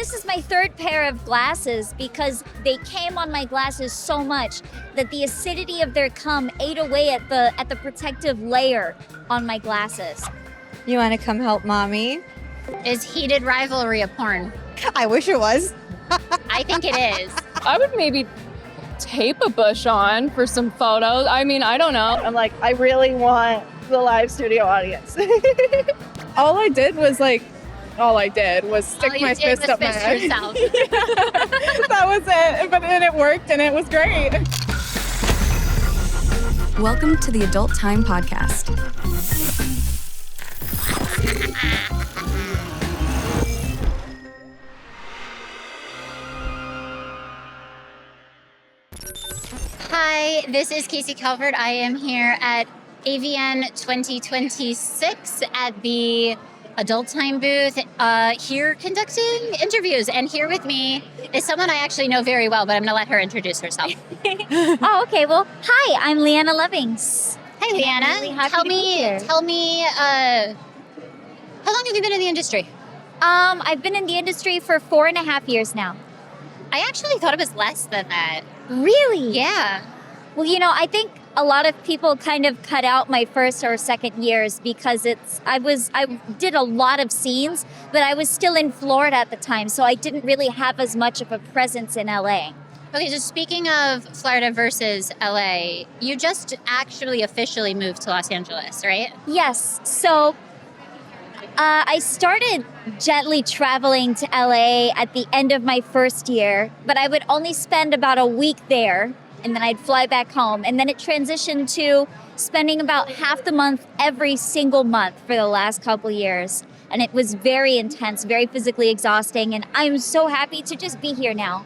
this is my third pair of glasses because they came on my glasses so much that the acidity of their cum ate away at the protective layer on my glasses. You want to come help mommy? Is heated rivalry a porn? I wish it was. I think it is. I would maybe tape a bush on for some photos. I mean, I don't know. I'm like, I really want the live studio audience. All I did was stick my fist up my ass. Yourself. That was it. But then it worked and it was great. Welcome to the Adult Time Podcast. Hi, this is Casey Calvert. I am here at AVN 2026 at the Adult Time booth, here conducting interviews. And here with me is someone I actually know very well, but I'm going to let her introduce herself. Oh, okay. Well, hi, I'm Leana Lovings. Hi, Leana. I'm really happy to be here. Tell me, how long have you been in the industry? I've been in the industry for 4.5 years now. I actually thought it was less than that. Really? Yeah. Well, I think a lot of people kind of cut out my first or second years because I did a lot of scenes, but I was still in Florida at the time, so I didn't really have as much of a presence in LA. Okay, so speaking of Florida versus LA, you just actually officially moved to Los Angeles, right? Yes. So I started gently traveling to LA at the end of my first year, but I would only spend about a week there, and then I'd fly back home. And then it transitioned to spending about half the month every single month for the last couple years. And it was very intense, very physically exhausting, and I'm so happy to just be here now.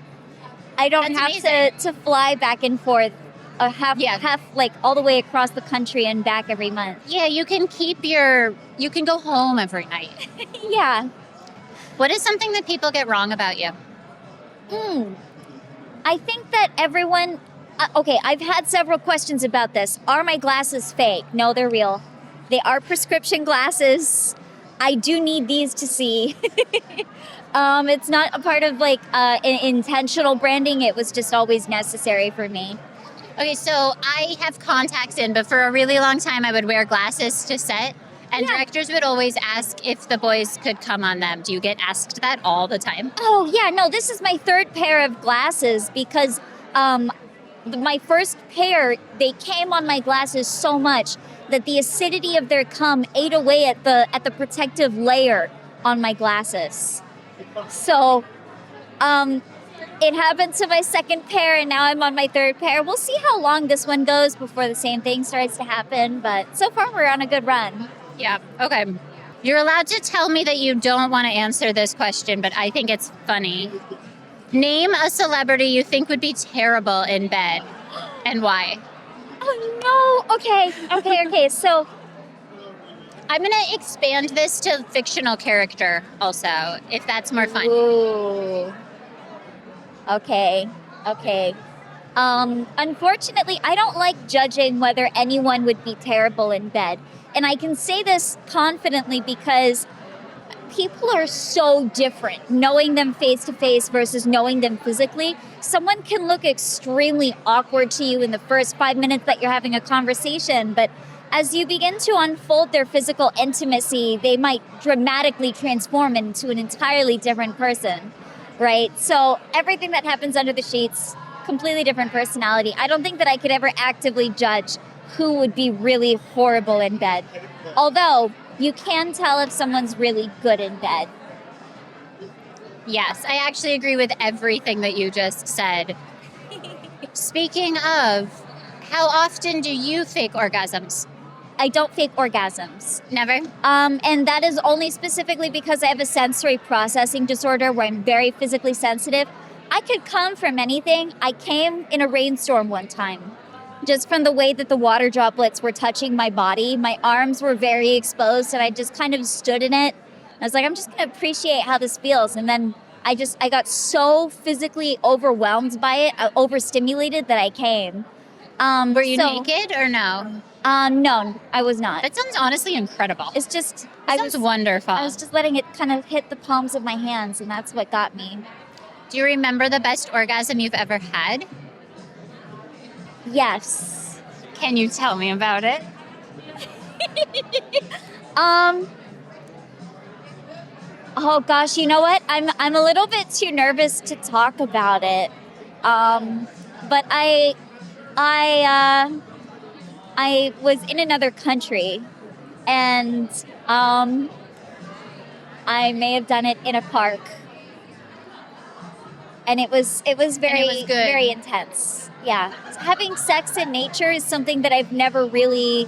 I don't have to fly back and forth half like all the way across the country and back every month. Yeah, you can go home every night. Yeah. What is something that people get wrong about you? I think that everyone, okay, I've had several questions about this. Are my glasses fake? No, they're real. They are prescription glasses. I do need these to see. It's not a part of intentional branding. It was just always necessary for me. Okay, so I have contacts in, but for a really long time I would wear glasses to set, and directors would always ask if the boys could come on them. Do you get asked that all the time? Oh, yeah, no, this is my third pair of glasses because my first pair, they came on my glasses so much that the acidity of their cum ate away at the protective layer on my glasses. So, it happened to my second pair, and now I'm on my third pair. We'll see how long this one goes before the same thing starts to happen, but so far we're on a good run. Yeah, okay. You're allowed to tell me that you don't want to answer this question, but I think it's funny. Name a celebrity you think would be terrible in bed, and why? Oh, no. Okay. So I'm going to expand this to fictional character also, if that's more fun. Ooh. Okay. Unfortunately, I don't like judging whether anyone would be terrible in bed. And I can say this confidently because people are so different. Knowing them face to face versus knowing them physically, someone can look extremely awkward to you in the first 5 minutes that you're having a conversation, but as you begin to unfold their physical intimacy, they might dramatically transform into an entirely different person. Right? So everything that happens under the sheets, completely different personality. I don't think that I could ever actively judge who would be really horrible in bed. Although you can tell if someone's really good in bed. Yes, I actually agree with everything that you just said. Speaking of, how often do you fake orgasms? I don't fake orgasms. Never? And that is only specifically because I have a sensory processing disorder where I'm very physically sensitive. I could come from anything. I came in a rainstorm one time. Just from the way that the water droplets were touching my body, my arms were very exposed and I just kind of stood in it. I was like, I'm just going to appreciate how this feels. And then I got so physically overwhelmed by it, overstimulated that I came. Were you naked or no? No, I was not. That sounds honestly incredible. It's just, That sounds wonderful. I was just letting it kind of hit the palms of my hands, and that's what got me. Do you remember the best orgasm you've ever had? Yes. Can you tell me about it? Oh gosh, you know what? I'm a little bit too nervous to talk about it. But I was in another country, and I may have done it in a park, and it was very good. very intense. Yeah, having sex in nature is something that I've never really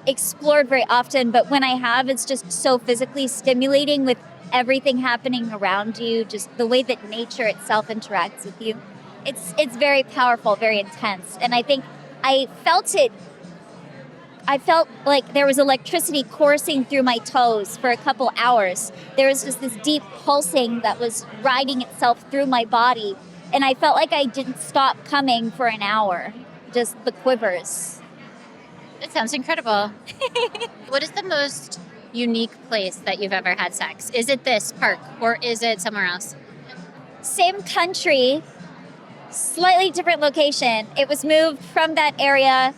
explored very often, but when I have, it's just so physically stimulating with everything happening around you, just the way that nature itself interacts with you. It's very powerful, very intense, and I think I felt like there was electricity coursing through my toes for a couple hours. There was just this deep pulsing that was riding itself through my body, and I felt like I didn't stop coming for an hour, just the quivers. That sounds incredible. What is the most unique place that you've ever had sex? Is it this park or is it somewhere else? Same country, slightly different location. It was moved from that area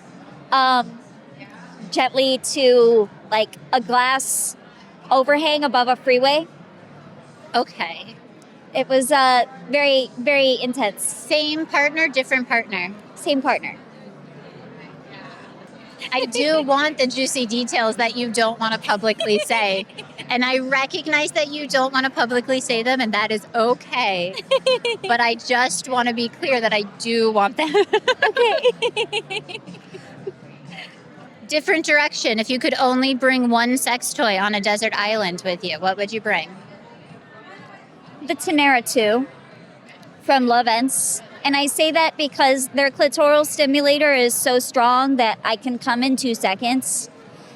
gently to like a glass overhang above a freeway. Okay. It was very, very intense. Same partner, different partner. Same partner. I do want the juicy details that you don't want to publicly say. And I recognize that you don't want to publicly say them, and that is okay. But I just want to be clear that I do want them. Okay. Different direction. If you could only bring one sex toy on a desert island with you, what would you bring? The Tenera 2 from Lovings. And I say that because their clitoral stimulator is so strong that I can come in 2 seconds.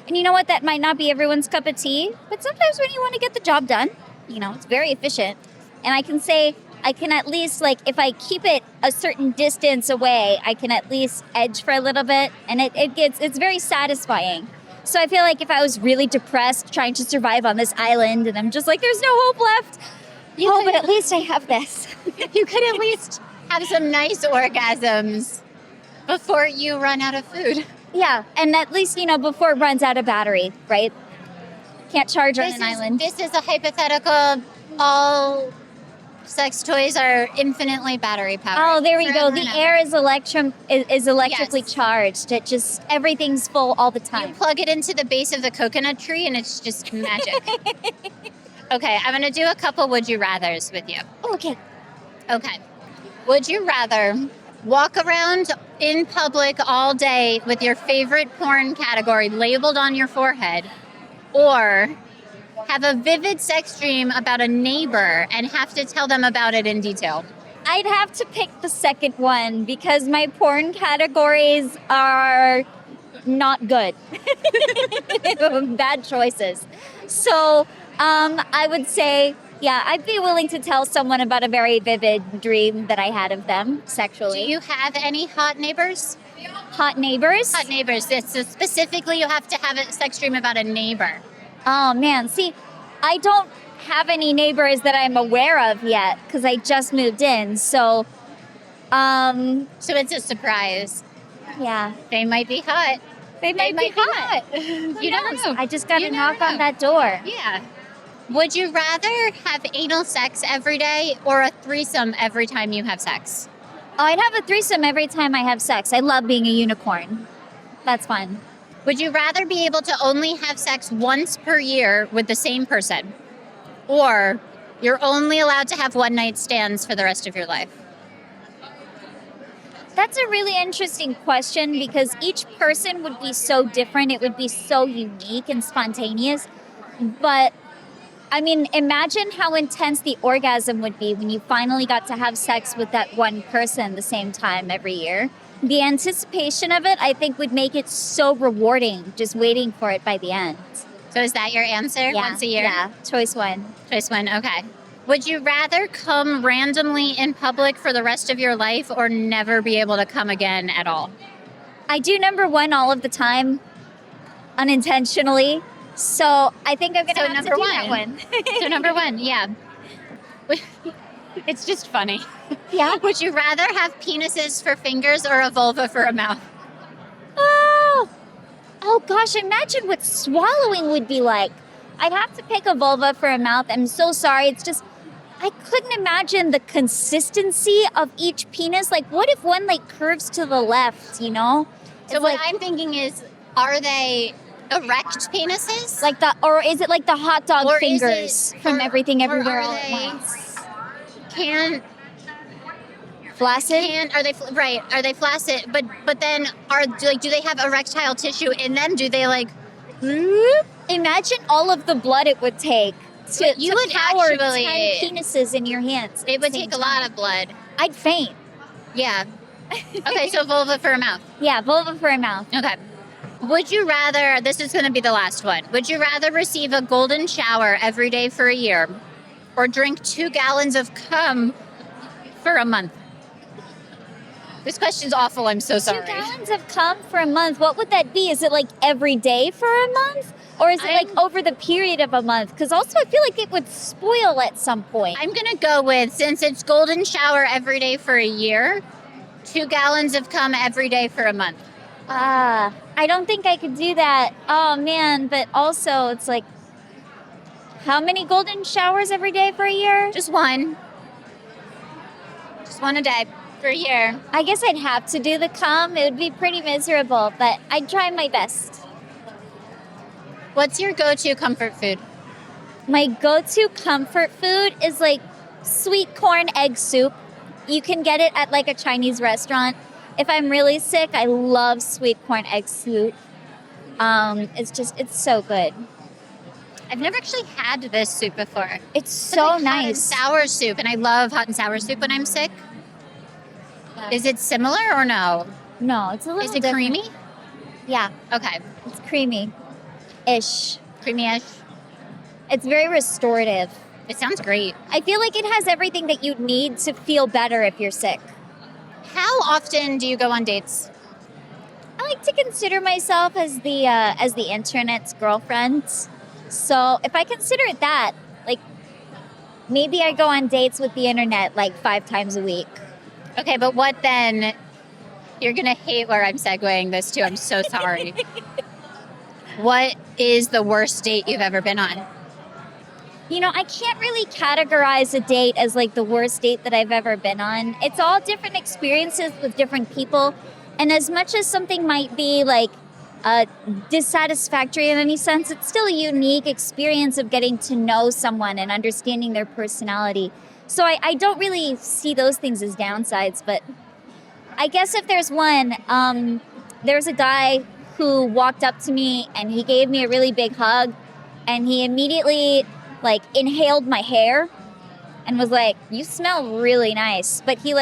And you know what? That might not be everyone's cup of tea, but sometimes when you want to get the job done, it's very efficient. And I can say, I can at least, if I keep it a certain distance away, I can at least edge for a little bit. And it's very satisfying. So I feel like if I was really depressed trying to survive on this island and I'm just like, there's no hope left. But at least I have this. You could at least have some nice orgasms before you run out of food. Yeah, and at least, before it runs out of battery, right? Can't charge on an island. This is a hypothetical. All sex toys are infinitely battery powered. Oh, there we go. The air is electrically Yes. charged. It just, everything's full all the You time. plug it into the base of the coconut tree and it's just magic. Okay, I'm going to do a couple would you rathers with you. Okay. Okay. Would you rather walk around in public all day with your favorite porn category labeled on your forehead, or have a vivid sex dream about a neighbor and have to tell them about it in detail? I'd have to pick the second one because my porn categories are not good. Bad choices. So I would say, yeah, I'd be willing to tell someone about a very vivid dream that I had of them sexually. Do you have any hot neighbors? Hot neighbors? Hot neighbors. So specifically, you have to have a sex dream about a neighbor. Oh, man. See, I don't have any neighbors that I'm aware of yet because I just moved in. So, So it's a surprise. yeah. They might be hot. They might be hot. You never know. I just got You to never knock on know. that door. Yeah. Would you rather have anal sex every day or a threesome every time you have sex? Oh, I'd have a threesome every time I have sex. I love being a unicorn. That's fun. Would you rather be able to only have sex once per year with the same person, or you're only allowed to have one-night stands for the rest of your life? That's a really interesting question because each person would be so different. It would be so unique and spontaneous. But I mean, imagine how intense the orgasm would be when you finally got to have sex with that one person the same time every year. The anticipation of it, I think, would make it so rewarding just waiting for it by the end. So is that your answer? Yeah, Once a year? Yeah, choice one. Choice one, okay. Would you rather come randomly in public for the rest of your life or never be able to come again at all? I do number one all of the time, unintentionally. So I think I'm gonna have to do that one. So number one, yeah. It's just funny. Yeah. Would you rather have penises for fingers or a vulva for a mouth? Oh gosh, imagine what swallowing would be like. I'd have to pick a vulva for a mouth. I'm so sorry. It's just, I couldn't imagine the consistency of each penis. Like, what if one like curves to the left, you know? So what I'm thinking is, are they erect penises? Like or is it like the hot dog Or is fingers it- from or- Everything or Everywhere are All at they- Once? Flaccid? Are they flaccid? But then do they have erectile tissue in them? Do they like? Imagine all of the blood it would take to would power actually- 10 penises in your hands. It would take a lot of blood. I'd faint. Yeah. Okay, so vulva for a mouth. Yeah, vulva for a mouth. Okay. Would you rather? This is going to be the last one. Would you rather receive a golden shower every day for a year, or drink 2 gallons of cum for a month? This question's awful. I'm so sorry. 2 gallons of cum for a month. What would that be? Is it like every day for a month? Or is it like over the period of a month? Because also I feel like it would spoil at some point. I'm going to go with, since it's golden shower every day for a year, 2 gallons of cum every day for a month. I don't think I could do that. Oh man, but also it's like, how many golden showers every day for a year? Just one. Just one a day for a year. I guess I'd have to do the cum. It would be pretty miserable, but I'd try my best. What's your go-to comfort food? My go-to comfort food is like sweet corn egg soup. You can get it at like a Chinese restaurant. If I'm really sick, I love sweet corn egg soup. It's so good. I've never actually had this soup before. It's so It's like hot and nice. sour soup, and I love hot and sour soup when I'm sick. Is it similar or no? No, it's a little Is it different. creamy? Yeah, Okay. it's creamy-ish. Creamy-ish. It's very restorative. It sounds great. I feel like it has everything that you'd need to feel better if you're sick. How often do you go on dates? I like to consider myself as the internet's girlfriend. So if I consider it that, like, maybe I go on dates with the internet like 5 times a week. Okay, but what then? You're going to hate where I'm segueing this to. I'm so sorry. What is the worst date you've ever been on? You know, I can't really categorize a date as like the worst date that I've ever been on. It's all different experiences with different people. And as much as something might be like dissatisfactory in any sense, it's still a unique experience of getting to know someone and understanding their personality. So I don't really see those things as downsides, but I guess if there's one, there's a guy who walked up to me and he gave me a really big hug, and he immediately like inhaled my hair and was like, "You smell really nice." But he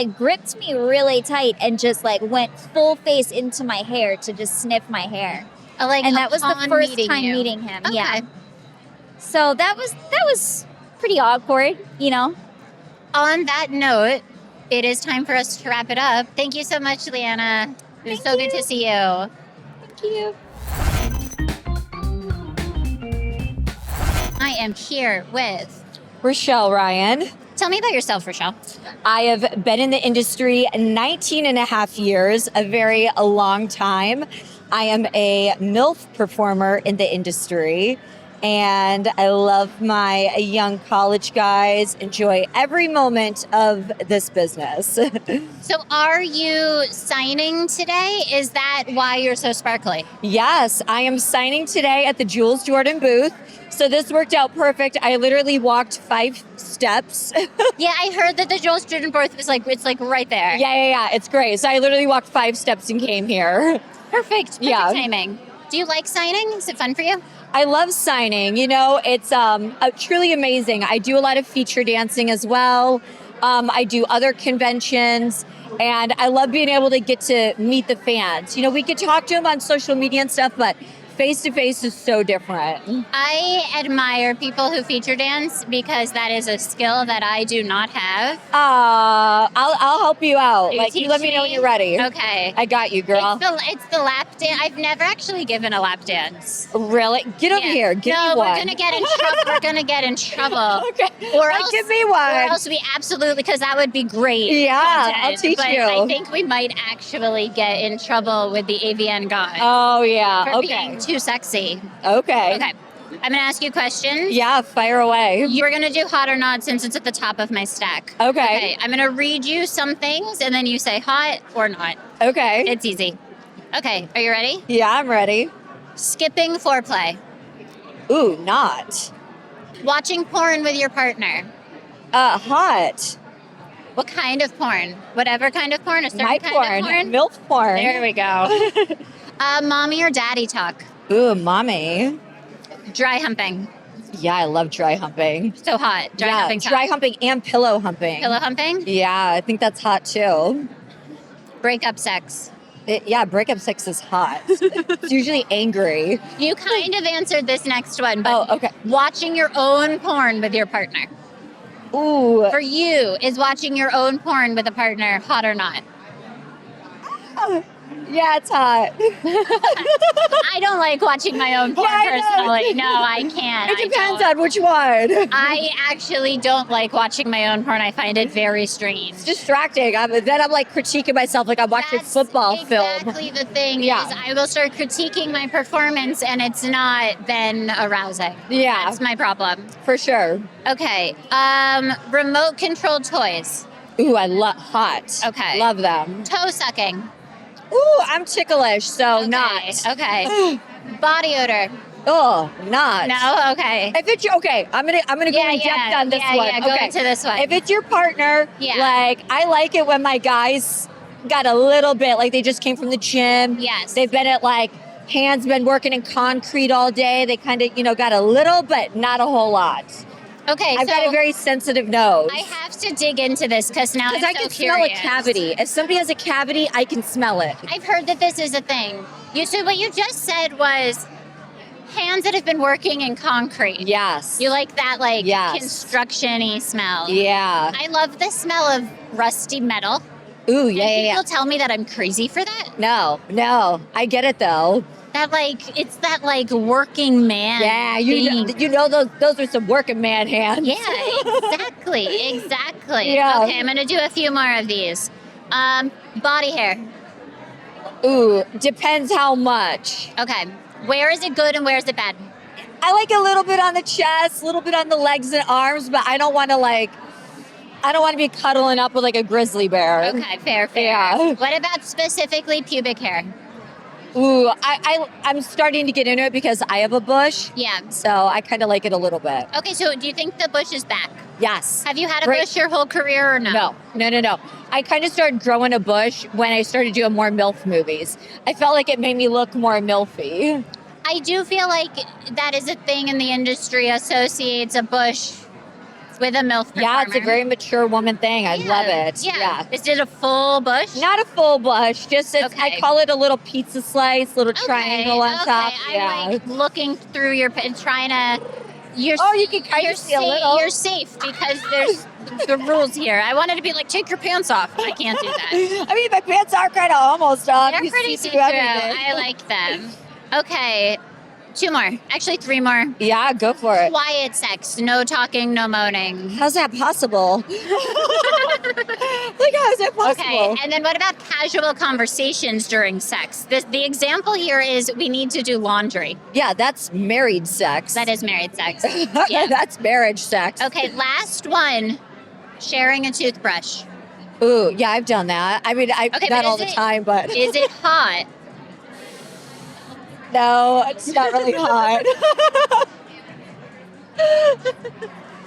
gripped me really tight and just like went full face into my hair to just sniff my hair. And that was the first time meeting him. Okay. Yeah. So that was pretty awkward, you know. On that note, it is time for us to wrap it up. Thank you so much, Leana. It was so good to see you. Thank you. I am here with... Richelle Ryan. Tell me about yourself, Richelle. I have been in the industry 19 and a half years, a very long time. I am a MILF performer in the industry, and I love my young college guys, enjoy every moment of this business. So are you signing today? Is that why you're so sparkly? Yes, I am signing today at the Jules Jordan booth. So this worked out perfect. I literally walked 5 steps. Yeah, I heard that the Jules Jordan booth was like, it's like right there. Yeah. It's great. So I literally walked 5 steps and came here. Perfect timing. Do you like signing? Is it fun for you? I love signing. You know, it's truly amazing. I do a lot of feature dancing as well. I do other conventions, and I love being able to get to meet the fans. You know, we could talk to them on social media and stuff, but Face-to-face is so different. I admire people who feature dance because that is a skill that I do not have. I'll help you out. You Like, you teach let me know when you're ready. Okay. I got you, girl. It's the lap dance. I've never actually given a lap dance. Really? Get over here. Give me one. we're gonna get in trouble. We're gonna get in trouble. Okay. Or Like, else, give me one. Or else we absolutely, because that would be great. Yeah, content. I'll teach but you. I think we might actually get in trouble with the AVN guy Oh, yeah. for Okay. being too sexy. Okay. Okay. I'm gonna ask you questions. Yeah, fire away. You're gonna do hot or not since it's at the top of my stack. Okay. I'm gonna read you some things and then you say hot or not. Okay. It's easy. Okay, are you ready? Yeah, I'm ready. Skipping foreplay. Ooh, not. Watching porn with your partner. Hot. What kind of porn? Whatever kind of porn? A certain My kind porn. of porn? MILF porn. There we go. Mommy or daddy talk. Ooh, mommy. Dry humping. Yeah, I love dry humping. So hot. Dry yeah, humping. dry humping and pillow humping. Pillow humping. Yeah, I think that's hot too. Breakup sex. Yeah, breakup sex is hot. It's usually angry. You kind of answered this next one, but Oh, okay. watching your own porn with your partner. Ooh. For you, is watching your own porn with a partner hot or not? Yeah, it's hot. I don't like watching my own porn Yeah, I know. personally. No, I can't. It depends I don't. on which one. I actually don't like watching my own porn. I find it very strange. It's distracting. Then I'm like critiquing myself like I'm watching That's football film. exactly the thing. Yeah. Is I will start critiquing my performance, and it's not then arousing. Yeah, That's my problem. for sure. Okay. Remote controlled toys. Ooh, I love hot. Okay. Love them. Toe sucking. Ooh, I'm ticklish, so Okay, not. Okay. Body odor. Oh, not. No. Okay. If it's your, okay, I'm gonna go in depth on this one. Yeah, go okay. into this one. If it's your partner, Yeah. like I like it when my guys got a little bit like they just came from the gym. Yes. They've been at like hands been working in concrete all day. They kind of got a little, but not a whole lot. Okay. I've so got a very sensitive nose. I have to dig into this because now I'm Because I so can curious. smell a cavity. If somebody has a cavity, I can smell it. I've heard that this is a thing. So what you just said was hands that have been working in concrete. Yes. You like that like Yes. construction-y smell. Yeah. I love the smell of rusty metal. Ooh, And yeah, yeah, people yeah. tell me that I'm crazy for that. No. I get it though. That like it's that like working man. Yeah, thing. you know those are some working man hands. Yeah, exactly. Yeah. Okay, I'm gonna do a few more of these. Body hair. Ooh, depends how much. Okay. Where is it good and where is it bad? I like a little bit on the chest, a little bit on the legs and arms, but I don't want to be cuddling up with like a grizzly bear. Okay, fair. Yeah. What about specifically pubic hair? Ooh, I'm starting to get into it because I have a bush, Yeah. so I kind of like it a little bit. Okay, so do you think the bush is back? Yes. Have you had a Great. bush your whole career or no? No. I kind of started growing a bush when I started doing more MILF movies. I felt like it made me look more MILFy. I do feel like that is a thing in the industry, associates a bush with a MILF performer. Yeah, it's a very mature woman thing. I love it. Yeah. Is it a full bush? Not a full bush, just I Okay. call it a little pizza slice, little triangle on top. I'm Yeah. like looking through your and trying to. You can kind of see a little. You're safe because there's the rules here. I wanted to be like, take your pants off. I can't do that. I mean, my pants are kind of almost off. They're You pretty see see-through. everything. I like them. Okay, 2 more. Actually, 3 more. Yeah, go for it. Quiet sex. No talking, no moaning. How's that possible? Like, how is that possible? Okay, and then what about casual conversations during sex? The example here is we need to do laundry. Yeah, that's married sex. That is married sex. Yeah. That's marriage sex. Okay, last one. Sharing a toothbrush. Ooh, yeah, I've done that. I mean, Okay, not but all is the it- time, but Is it hot? no, it's not really hot.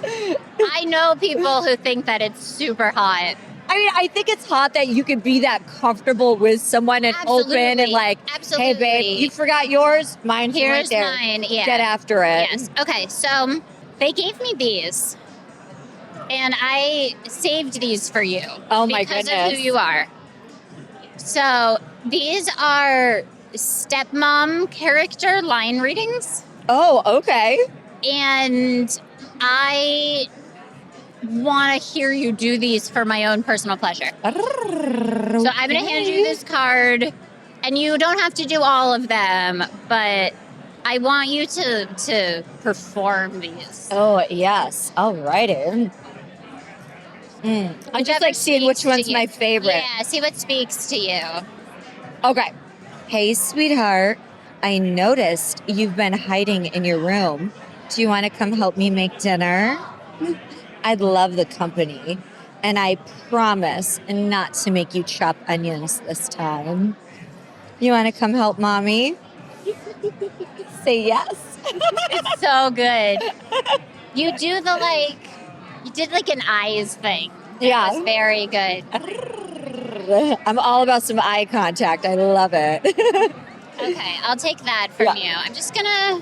I know people who think that it's super hot. I mean, I think it's hot that you can be that comfortable with someone and open and Absolutely. like, Absolutely. hey, babe, you forgot yours? Mine's right Here's there. mine. Yeah. Get after it. Yes. Okay, so they gave me these. And I saved these for you. Oh my because goodness. of who you are. So these are stepmom character line readings. Oh, okay. And I want to hear you do these for my own personal pleasure. So I'm going to hand you this card, and you don't have to do all of them, but I want you to perform these. Oh, yes. All righty. I'm just like seeing which one's my favorite. Yeah, see what speaks to you. Okay. Hey, sweetheart. I noticed you've been hiding in your room. Do you want to come help me make dinner? I'd love the company. And I promise not to make you chop onions this time. You want to come help mommy? Say yes. It's so good. You do you did like an eyes thing. Yeah. It's very good. I'm all about some eye contact. I love it. Okay, I'll take that from you. I'm just gonna.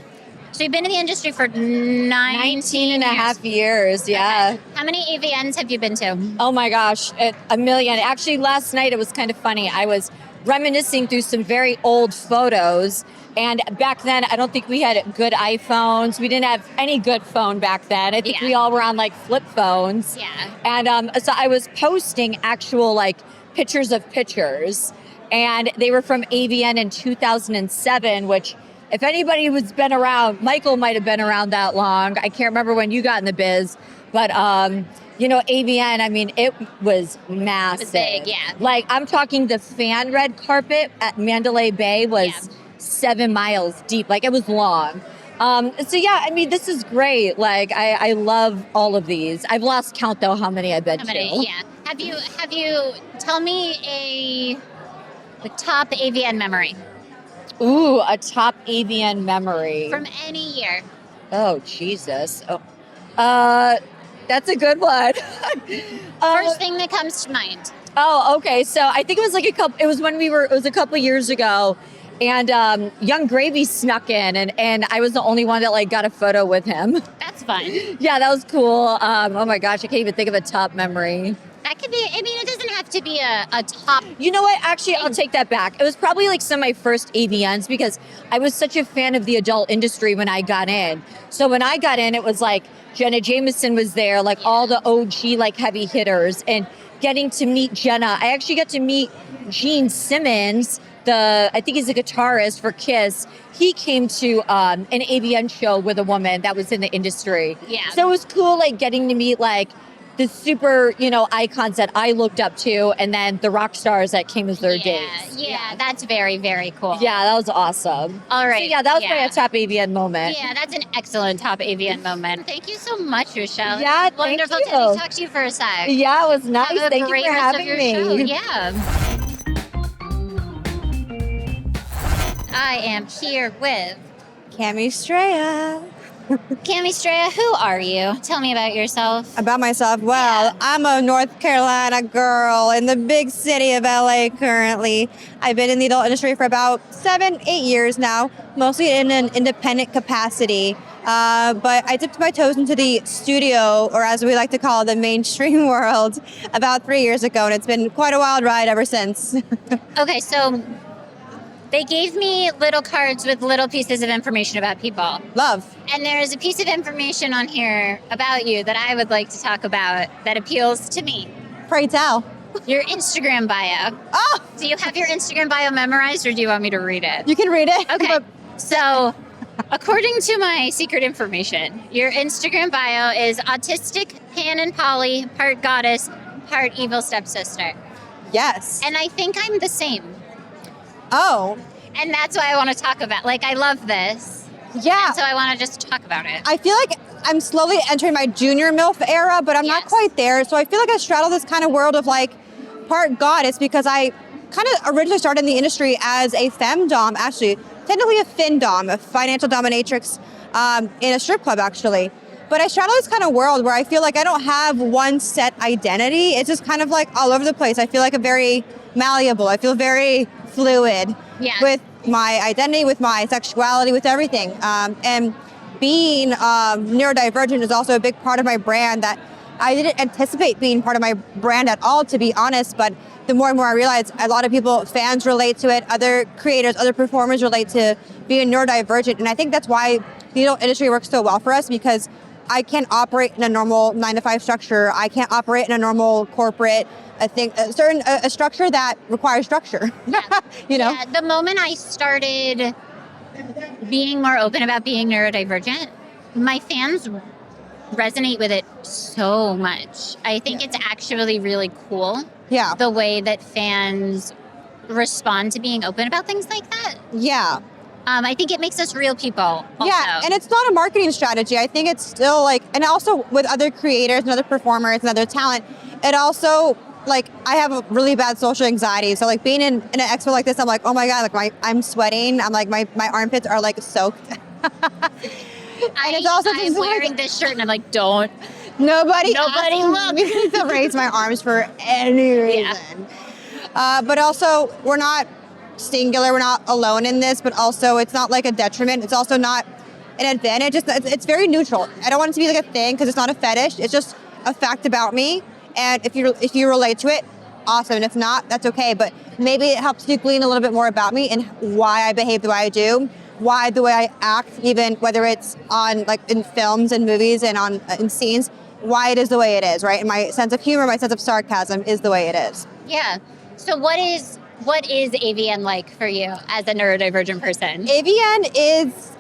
So you've been in the industry for 19 and a half years. Yeah. Okay. How many AVNs have you been to? Oh my gosh, a million. Actually, last night it was kind of funny. I was reminiscing through some very old photos. And back then, I don't think we had good iPhones. We didn't have any good phone back then. I think we all were on like flip phones. Yeah. And so I was posting actual like pictures of pictures. And they were from AVN in 2007, which if anybody who's been around, Michael might have been around that long. I can't remember when you got in the biz. But, AVN, I mean, it was massive. It was big, yeah. Like, I'm talking the fan red carpet at Mandalay Bay was 7 miles deep. Like, it was long. This is great. Like, I love all of these. I've lost count, though, how many I've been to. Yeah. Have you, tell me the top AVN memory. Ooh, a top AVN memory. From any year. Oh, Jesus. That's a good one. First thing that comes to mind. Oh, okay. So I think it was it was a couple years ago, and Young Gravy snuck in, and I was the only one that like got a photo with him. That's fun. Yeah, that was cool. Oh my gosh, I can't even think of a top memory. That could be, it doesn't have to be a top. You know what? Actually, I'll take that back. It was probably like some of my first AVNs because I was such a fan of the adult industry when I got in. So when I got in, it was like Jenna Jameson was there, like all the OG like heavy hitters, and getting to meet Jenna. I actually got to meet Gene Simmons, I think he's a guitarist for Kiss. He came to an AVN show with a woman that was in the industry. Yeah. So it was cool like getting to meet like the super, icons that I looked up to, and then the rock stars that came as their days. Yeah, that's very, very cool. Yeah, that was awesome. All right. So that was my top AVN moment. Yeah, that's an excellent top AVN moment. Thank you so much, Richelle. Yeah, it's wonderful thank you. to talk to you for a sec. Yeah, it was nice. Have a Thank you great for rest of having your me. show. Yeah. I am here with Cami Strella. Cami Strella. Who are you? Tell me about yourself. About myself, well, I'm a North Carolina girl in the big city of LA currently. I've been in the adult industry for about 7-8 years now, mostly in an independent capacity. But I dipped my toes into the studio, or as we like to call it, the mainstream world, about 3 years ago, and it's been quite a wild ride ever since. Okay, so they gave me little cards with little pieces of information about people. Love. And there's a piece of information on here about you that I would like to talk about that appeals to me. Pray tell. Your Instagram bio. Oh! Do you have your Instagram bio memorized, or do you want me to read it? You can read it. Okay. So, according to my secret information, your Instagram bio is autistic, pan and poly, part goddess, part evil stepsister. Yes. And I think I'm the same. Oh. And that's why I want to talk about. Like, I love this. Yeah. And so I want to just talk about it. I feel like I'm slowly entering my junior MILF era, but I'm not quite there. So I feel like I straddle this kind of world of like part goddess, because I kind of originally started in the industry as a femdom, actually, technically a findom, a financial dominatrix in a strip club, actually. But I straddle this kind of world where I feel like I don't have one set identity. It's just kind of like all over the place. I feel like I'm very malleable. I feel very fluid with my identity, with my sexuality, with everything. And being neurodivergent is also a big part of my brand that I didn't anticipate being part of my brand at all, to be honest. But the more and more I realize a lot of people, fans relate to it, other creators, other performers relate to being neurodivergent. And I think that's why the adult industry works so well for us, because I can't operate in a normal 9-to-5 structure. I can't operate in a normal corporate, a structure that requires structure. Yeah. You know? Yeah, the moment I started being more open about being neurodivergent, my fans resonate with it so much. I think it's actually really cool. Yeah. The way that fans respond to being open about things like that. Yeah. I think it makes us real people. Also. Yeah, and it's not a marketing strategy. I think it's still like, and also with other creators and other performers and other talent, it also, like, I have a really bad social anxiety. So like being in an expo like this, I'm like, oh my God, like I'm sweating. I'm like, my armpits are like soaked. I'm wearing this shirt and I'm like, don't. Nobody look. Me to raise my arms for any reason. But also, we're not singular. We're not alone in this, but also it's not like a detriment. It's also not an advantage. It's very neutral. I don't want it to be like a thing because it's not a fetish. It's just a fact about me. And if you relate to it, awesome. And if not, that's okay. But maybe it helps you glean a little bit more about me and why I behave the way I do, why the way I act, even whether it's on like in films and movies and on in scenes, why it is the way it is, right? And my sense of humor, my sense of sarcasm is the way it is. Yeah. So what is AVN like for you as a neurodivergent person? AVN is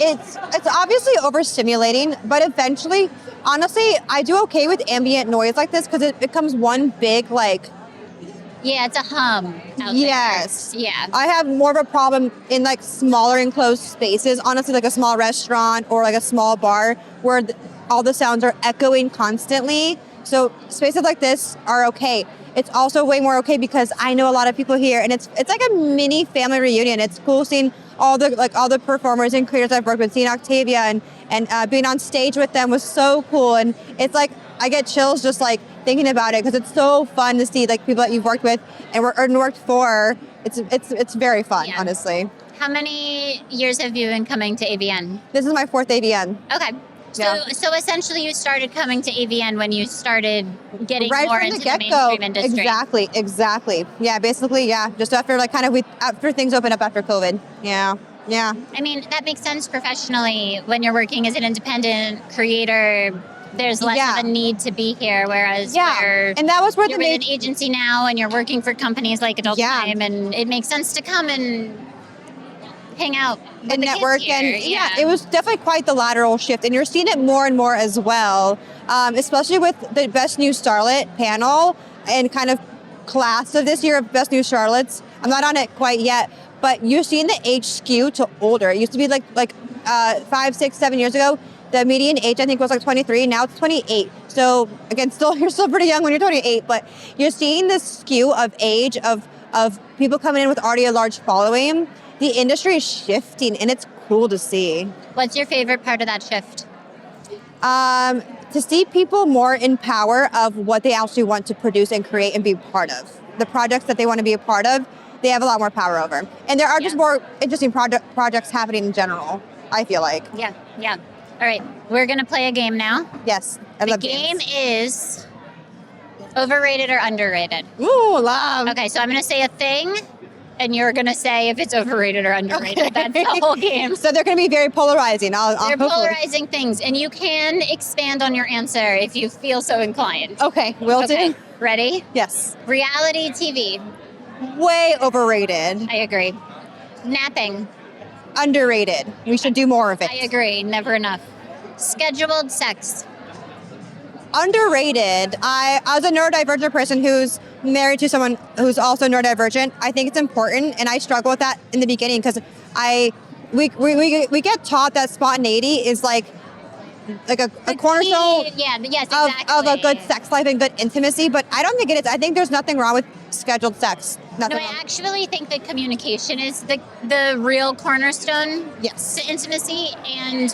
it's obviously overstimulating, but eventually, honestly, I do okay with ambient noise like this because it becomes one big like. Yeah, it's a hum out Yes. there. Yeah. I have more of a problem in like smaller enclosed spaces, honestly, like a small restaurant or like a small bar where all the sounds are echoing constantly. So spaces like this are okay. It's also way more okay because I know a lot of people here and it's like a mini family reunion. It's cool seeing all the performers and creators I've worked with, seeing Octavia and being on stage with them was so cool. And it's like, I get chills just like thinking about it because it's so fun to see like people that you've worked with and worked for. It's very fun, Yeah. honestly. How many years have you been coming to AVN? This is my 4th AVN. Okay. Yeah. So essentially you started coming to AVN when you started getting Right more from the into the get-go. mainstream industry. Exactly. Yeah, basically, yeah. Just after like after things open up after COVID. Yeah. I mean, that makes sense professionally when you're working as an independent creator. There's less of a need to be here, whereas and that was where you're with an agency now and you're working for companies like Adult Time, and it makes sense to come and hang out with and the network kids here. and it was definitely quite the lateral shift, and you're seeing it more and more as well, especially with the Best New Starlet panel and kind of class of this year of Best New Charlottes. I'm not on it quite yet, but you're seeing the age skew to older. It used to be like 5, 6, 7 years ago. The median age, I think, was like 23. Now it's 28. So again, you're still pretty young when you're 28, but you're seeing this skew of age of people coming in with already a large following. The industry is shifting, and it's cool to see. What's your favorite part of that shift? To see people more in power of what they actually want to produce and create and be part of. The projects that they want to be a part of, they have a lot more power over. And there are just more interesting projects happening in general, I feel like. Yeah. All right, we're going to play a game now. Yes, The game is overrated or underrated. Ooh, love. Okay, so I'm going to say a thing, and you're going to say if it's overrated or underrated. Okay. That's the whole game. So they're going to be very polarizing. They're polarizing things, and you can expand on your answer if you feel so inclined. Okay, will do. Ready? Yes. Reality TV. Way overrated. I agree. Napping. Underrated. We should do more of it. I agree. Never enough. Scheduled sex. Underrated. As a neurodivergent person who's married to someone who's also neurodivergent, I think it's important, and I struggle with that in the beginning because we get taught that spontaneity is like a cornerstone of a good sex life and good intimacy, but I don't think it is. I think there's nothing wrong with scheduled sex. Nothing No, I wrong. actually think that communication is the real cornerstone to intimacy, and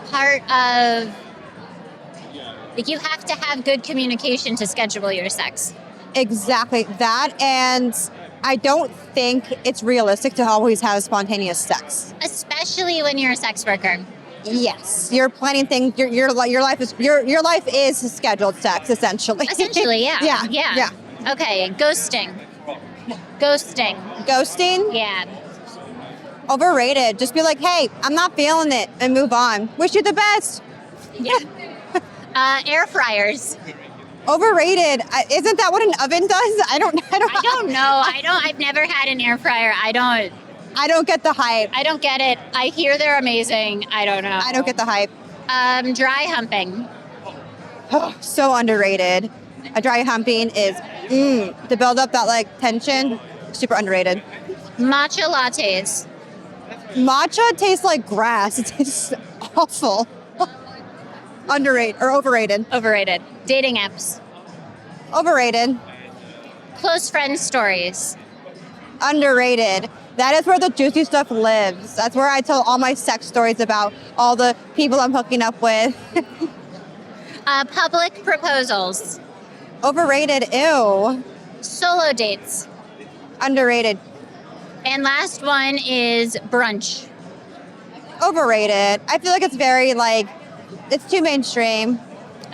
part of like you have to have good communication to schedule your sex. Exactly that, and I don't think it's realistic to always have spontaneous sex. Especially when you're a sex worker. Yes, you're planning things. Your life is scheduled sex, essentially. Essentially, yeah. Yeah. Okay, ghosting. Ghosting. Ghosting, Yeah. overrated. Just be like, hey, I'm not feeling it, and move on. Wish you the best. Yeah. Air fryers. Overrated. Isn't that what an oven does? I don't know. I've never had an air fryer. I don't get the hype. don't get it. I hear they're amazing. I don't know. I don't get the hype. Dry humping. So underrated. A dry humping is to build up that like tension. Super underrated. Matcha lattes. Matcha tastes like grass. It tastes awful. Underrated or overrated. Overrated. Dating apps. Overrated. Close friend stories. Underrated. That is where the juicy stuff lives. That's where I tell all my sex stories about all the people I'm hooking up with. Public proposals. Overrated. Ew. Solo dates. Underrated. And last one is brunch. Overrated. I feel like it's very like, it's too mainstream.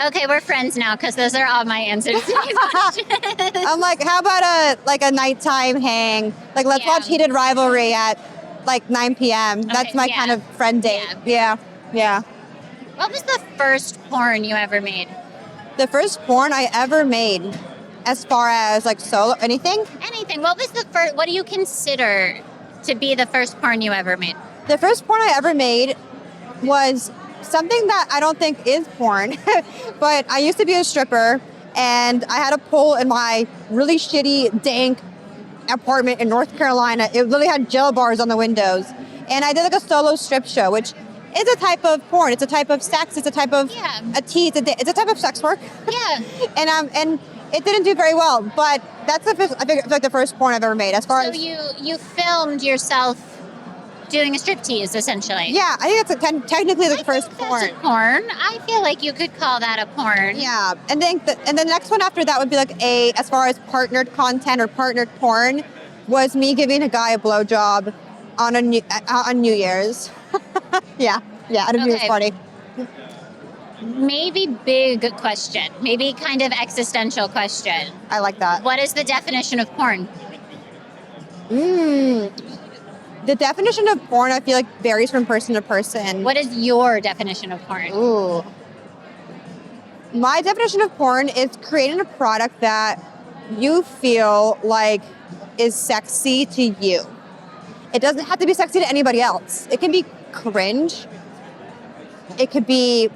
Okay, we're friends now because those are all my answers to these questions. I'm like, how about a nighttime hang? Like, let's watch Heated Rivalry at like 9 p.m. That's my kind of friend date. Yeah. What was the first porn you ever made? The first porn I ever made, as far as like solo, anything? Anything. What was the first, what do you consider to be the first porn you ever made? The first porn I ever made was something that I don't think is porn, but I used to be a stripper and I had a pole in my really shitty, dank apartment in North Carolina. It literally had gel bars on the windows. And I did like a solo strip show, which is a type of porn. It's a type of sex. It's a type of a tea. It's a type of sex work. Yeah. And it didn't do very well, but that's I think it's like the first porn I've ever made. As far as you filmed yourself doing a striptease, essentially. Yeah, I think that's technically the first porn. That's a porn. I feel like you could call that a porn. Yeah, and then the next one after that would be like as far as partnered content or partnered porn, was me giving a guy a blowjob on New Year's. yeah, at a New Year's party. Maybe big question. Maybe kind of existential question. I like that. What is the definition of porn? The definition of porn, I feel like, varies from person to person. What is your definition of porn? Ooh. My definition of porn is creating a product that you feel like is sexy to you. It doesn't have to be sexy to anybody else. It can be cringe. It could be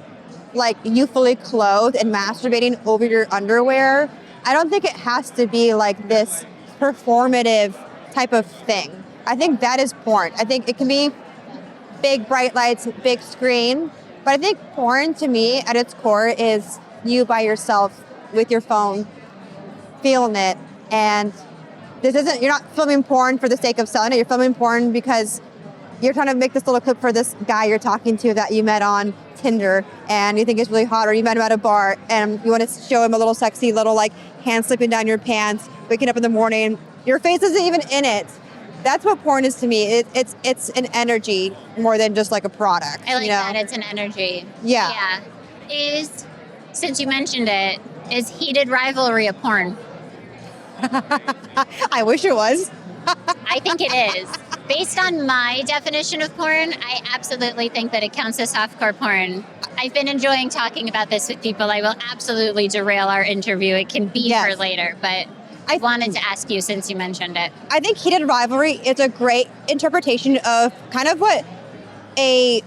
like you fully clothed and masturbating over your underwear. I don't think it has to be like this performative type of thing. I think that is porn. I think it can be big bright lights, big screen, but I think porn to me at its core is you by yourself with your phone, feeling it. And you're not filming porn for the sake of selling it. You're filming porn because you're trying to make this little clip for this guy you're talking to that you met on Tinder and you think is really hot, or you met him at a bar and you want to show him a little sexy little like hand slipping down your pants, waking up in the morning, your face isn't even in it. That's what porn is to me. It's an energy more than just like a product. I like that. It's an energy. Yeah. Since you mentioned it, is Heated Rivalry a porn? I wish it was. I think it is. Based on my definition of porn, I absolutely think that it counts as softcore porn. I've been enjoying talking about this with people. I will absolutely derail our interview. It can be for later, but I wanted to ask you since you mentioned it. I think Heated Rivalry is a great interpretation of kind of what a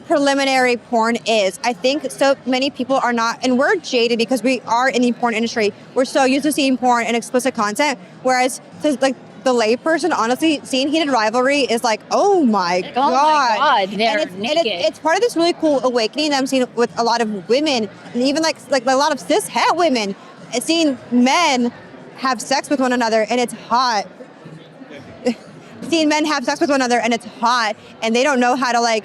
preliminary porn is. I think so many people are not, and we're jaded because we are in the porn industry. We're so used to seeing porn and explicit content, whereas like the layperson, honestly, seeing Heated Rivalry is like, oh my God. Oh my God, they're naked. It's part of this really cool awakening that I'm seeing with a lot of women, and even like a lot of cis-het women, and seeing men have sex with one another, and it's hot. Seeing men have sex with one another, and it's hot, and they don't know how to like,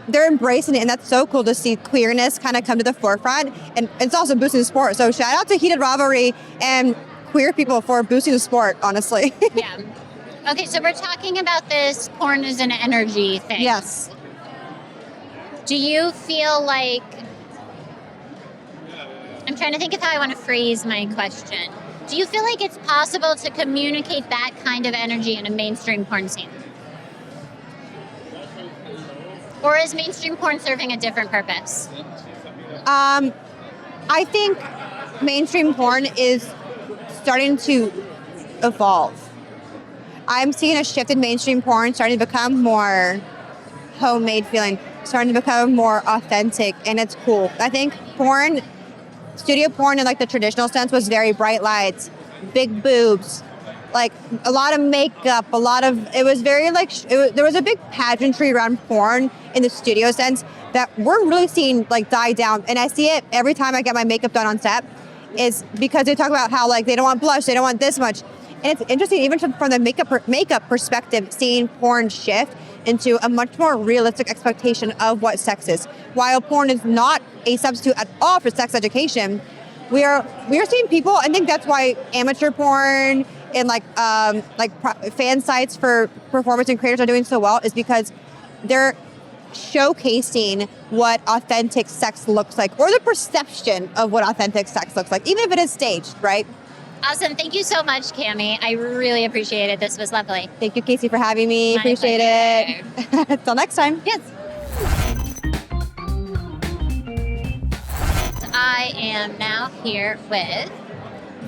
they're embracing it, and that's so cool to see queerness kind of come to the forefront, and it's also boosting the sport. So shout out to Heated Rivalry and queer people for boosting the sport, honestly. Yeah. Okay, so we're talking about this porn as an energy thing. Yes. Do you feel like, I'm trying to think of how I want to phrase my question. Do you feel like it's possible to communicate that kind of energy in a mainstream porn scene? Or is mainstream porn serving a different purpose? I think mainstream porn is starting to evolve. I'm seeing a shift in mainstream porn starting to become more homemade feeling, starting to become more authentic, and it's cool. I think porn, studio porn in like the traditional sense was very bright lights, big boobs, like a lot of makeup, it was very like, there was a big pageantry around porn in the studio sense that we're really seeing like die down. And I see it every time I get my makeup done on set, is because they talk about how like they don't want blush, they don't want this much. And it's interesting, even from the makeup perspective, seeing porn shift into a much more realistic expectation of what sex is. While porn is not a substitute at all for sex education, we are seeing people. I think that's why amateur porn and fan sites for performers and creators are doing so well, is because they're showcasing what authentic sex looks like, or the perception of what authentic sex looks like, even if it is staged, right? Awesome. Thank you so much, Cami. I really appreciate it. This was lovely. Thank you, Casey, for having me. Appreciate it. Until next time. Yes. I am now here with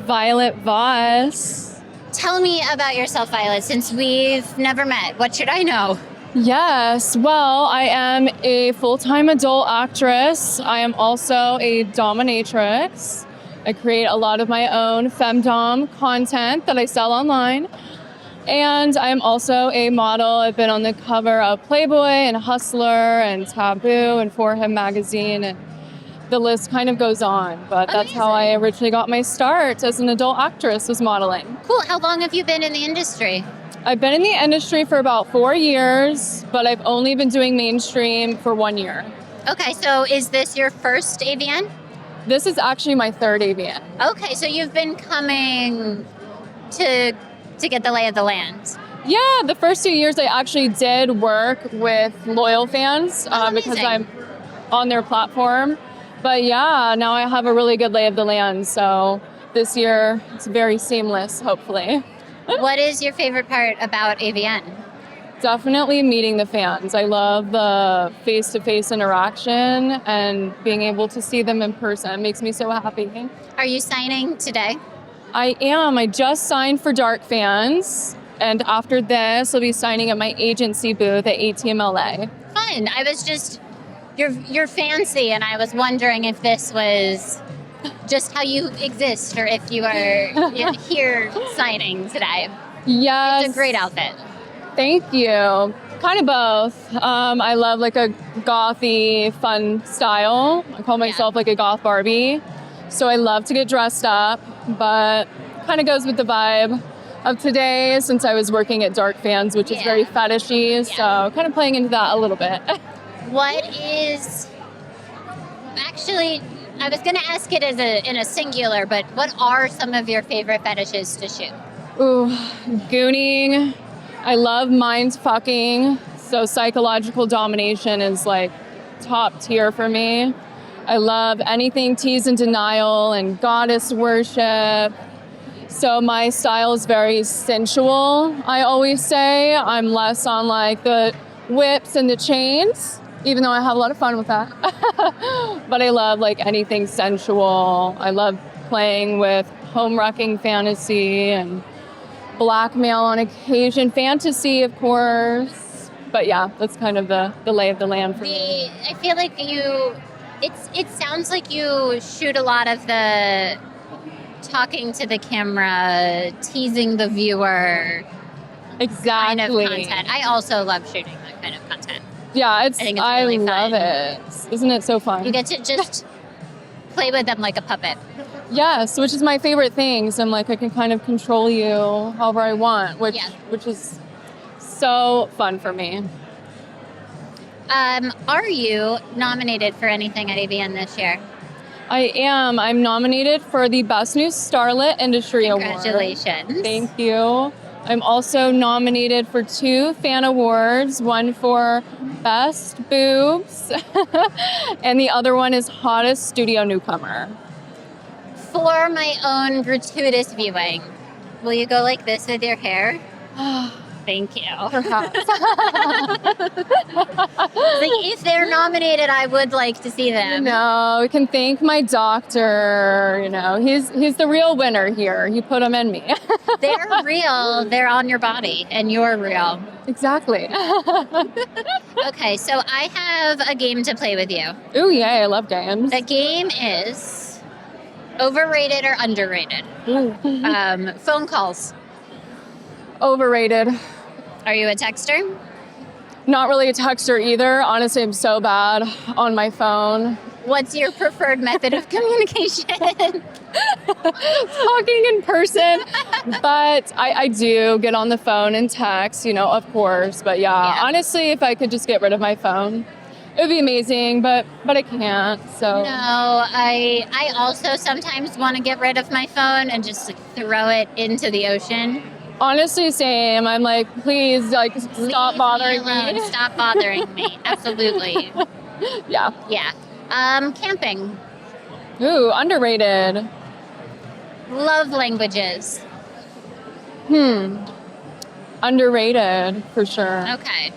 Violet Voss. Tell me about yourself, Violet, since we've never met. What should I know? Yes, well, I am a full-time adult actress. I am also a dominatrix. I create a lot of my own femdom content that I sell online. And I'm also a model. I've been on the cover of Playboy and Hustler and Taboo and For Him magazine, and the list kind of goes on. But that's how I originally got my start as an adult actress, was modeling. Cool. How long have you been in the industry? I've been in the industry for about 4 years, but I've only been doing mainstream for 1 year. Okay, so is this your first AVN? This is actually my third AVN. Okay, so you've been coming to get the lay of the land. Yeah, the first 2 years I actually did work with loyal fans because I'm on their platform. But yeah, now I have a really good lay of the land. So this year it's very seamless, hopefully. What is your favorite part about AVN? Definitely meeting the fans. I love the face-to-face interaction and being able to see them in person. It makes me so happy. Are you signing today? I am. I just signed for Dark Fans. And after this, I'll be signing at my agency booth at ATMLA. Fun. I was just, you're fancy, and I was wondering if this was just how you exist, or if you are here signing today. Yes. It's a great outfit. Thank you. Kind of both. I love like a gothy, fun style. I call myself like a Goth Barbie. So I love to get dressed up, but kind of goes with the vibe of today, since I was working at Dark Fans, which is very fetishy. So kind of playing into that a little bit. What is, actually, I was going to ask it as in a singular, but what are some of your favorite fetishes to shoot? Ooh, gooning. I love mind fucking. So psychological domination is like top tier for me. I love anything tease and denial and goddess worship. So my style is very sensual, I always say. I'm less on like the whips and the chains, even though I have a lot of fun with that. But I love like anything sensual. I love playing with home wrecking fantasy and blackmail on occasion, fantasy, of course. But yeah, that's kind of the lay of the land for me. I feel like it sounds like you shoot a lot of the talking to the camera, teasing the viewer kind of content. I also love shooting that kind of content. Yeah, I think it's really love fun. it. Isn't it so fun? You get to just play with them like a puppet. Yes, which is my favorite thing. So I'm like, I can kind of control you however I want, which is so fun for me. Are you nominated for anything at AVN this year? I am. I'm nominated for the Best New Starlet Industry Award. Congratulations. Thank you. I'm also nominated for 2 fan awards, one for Best Boobs, and the other one is Hottest Studio Newcomer. For my own gratuitous viewing, will you go like this with your hair? Thank you. Perhaps. Like, if they're nominated, I would like to see them. No, we can thank my doctor. You know, he's the real winner here. He put them in me. They're real. They're on your body, and you're real. Exactly. Okay, so I have a game to play with you. Ooh, yay, I love games. The game is overrated or underrated. Phone calls. Overrated. Are you a texter? Not really a texter either. Honestly, I'm so bad on my phone. What's your preferred method of communication? Talking in person. But I do get on the phone and text, you know, of course. But yeah, honestly, if I could just get rid of my phone, it would be amazing, but I can't, so. No, I also sometimes want to get rid of my phone and just like, throw it into the ocean. Honestly, same. I'm like, please, like, stop bothering me. Stop bothering me. Absolutely. Yeah. Yeah. Camping. Ooh, underrated. Love languages. Underrated, for sure. Okay.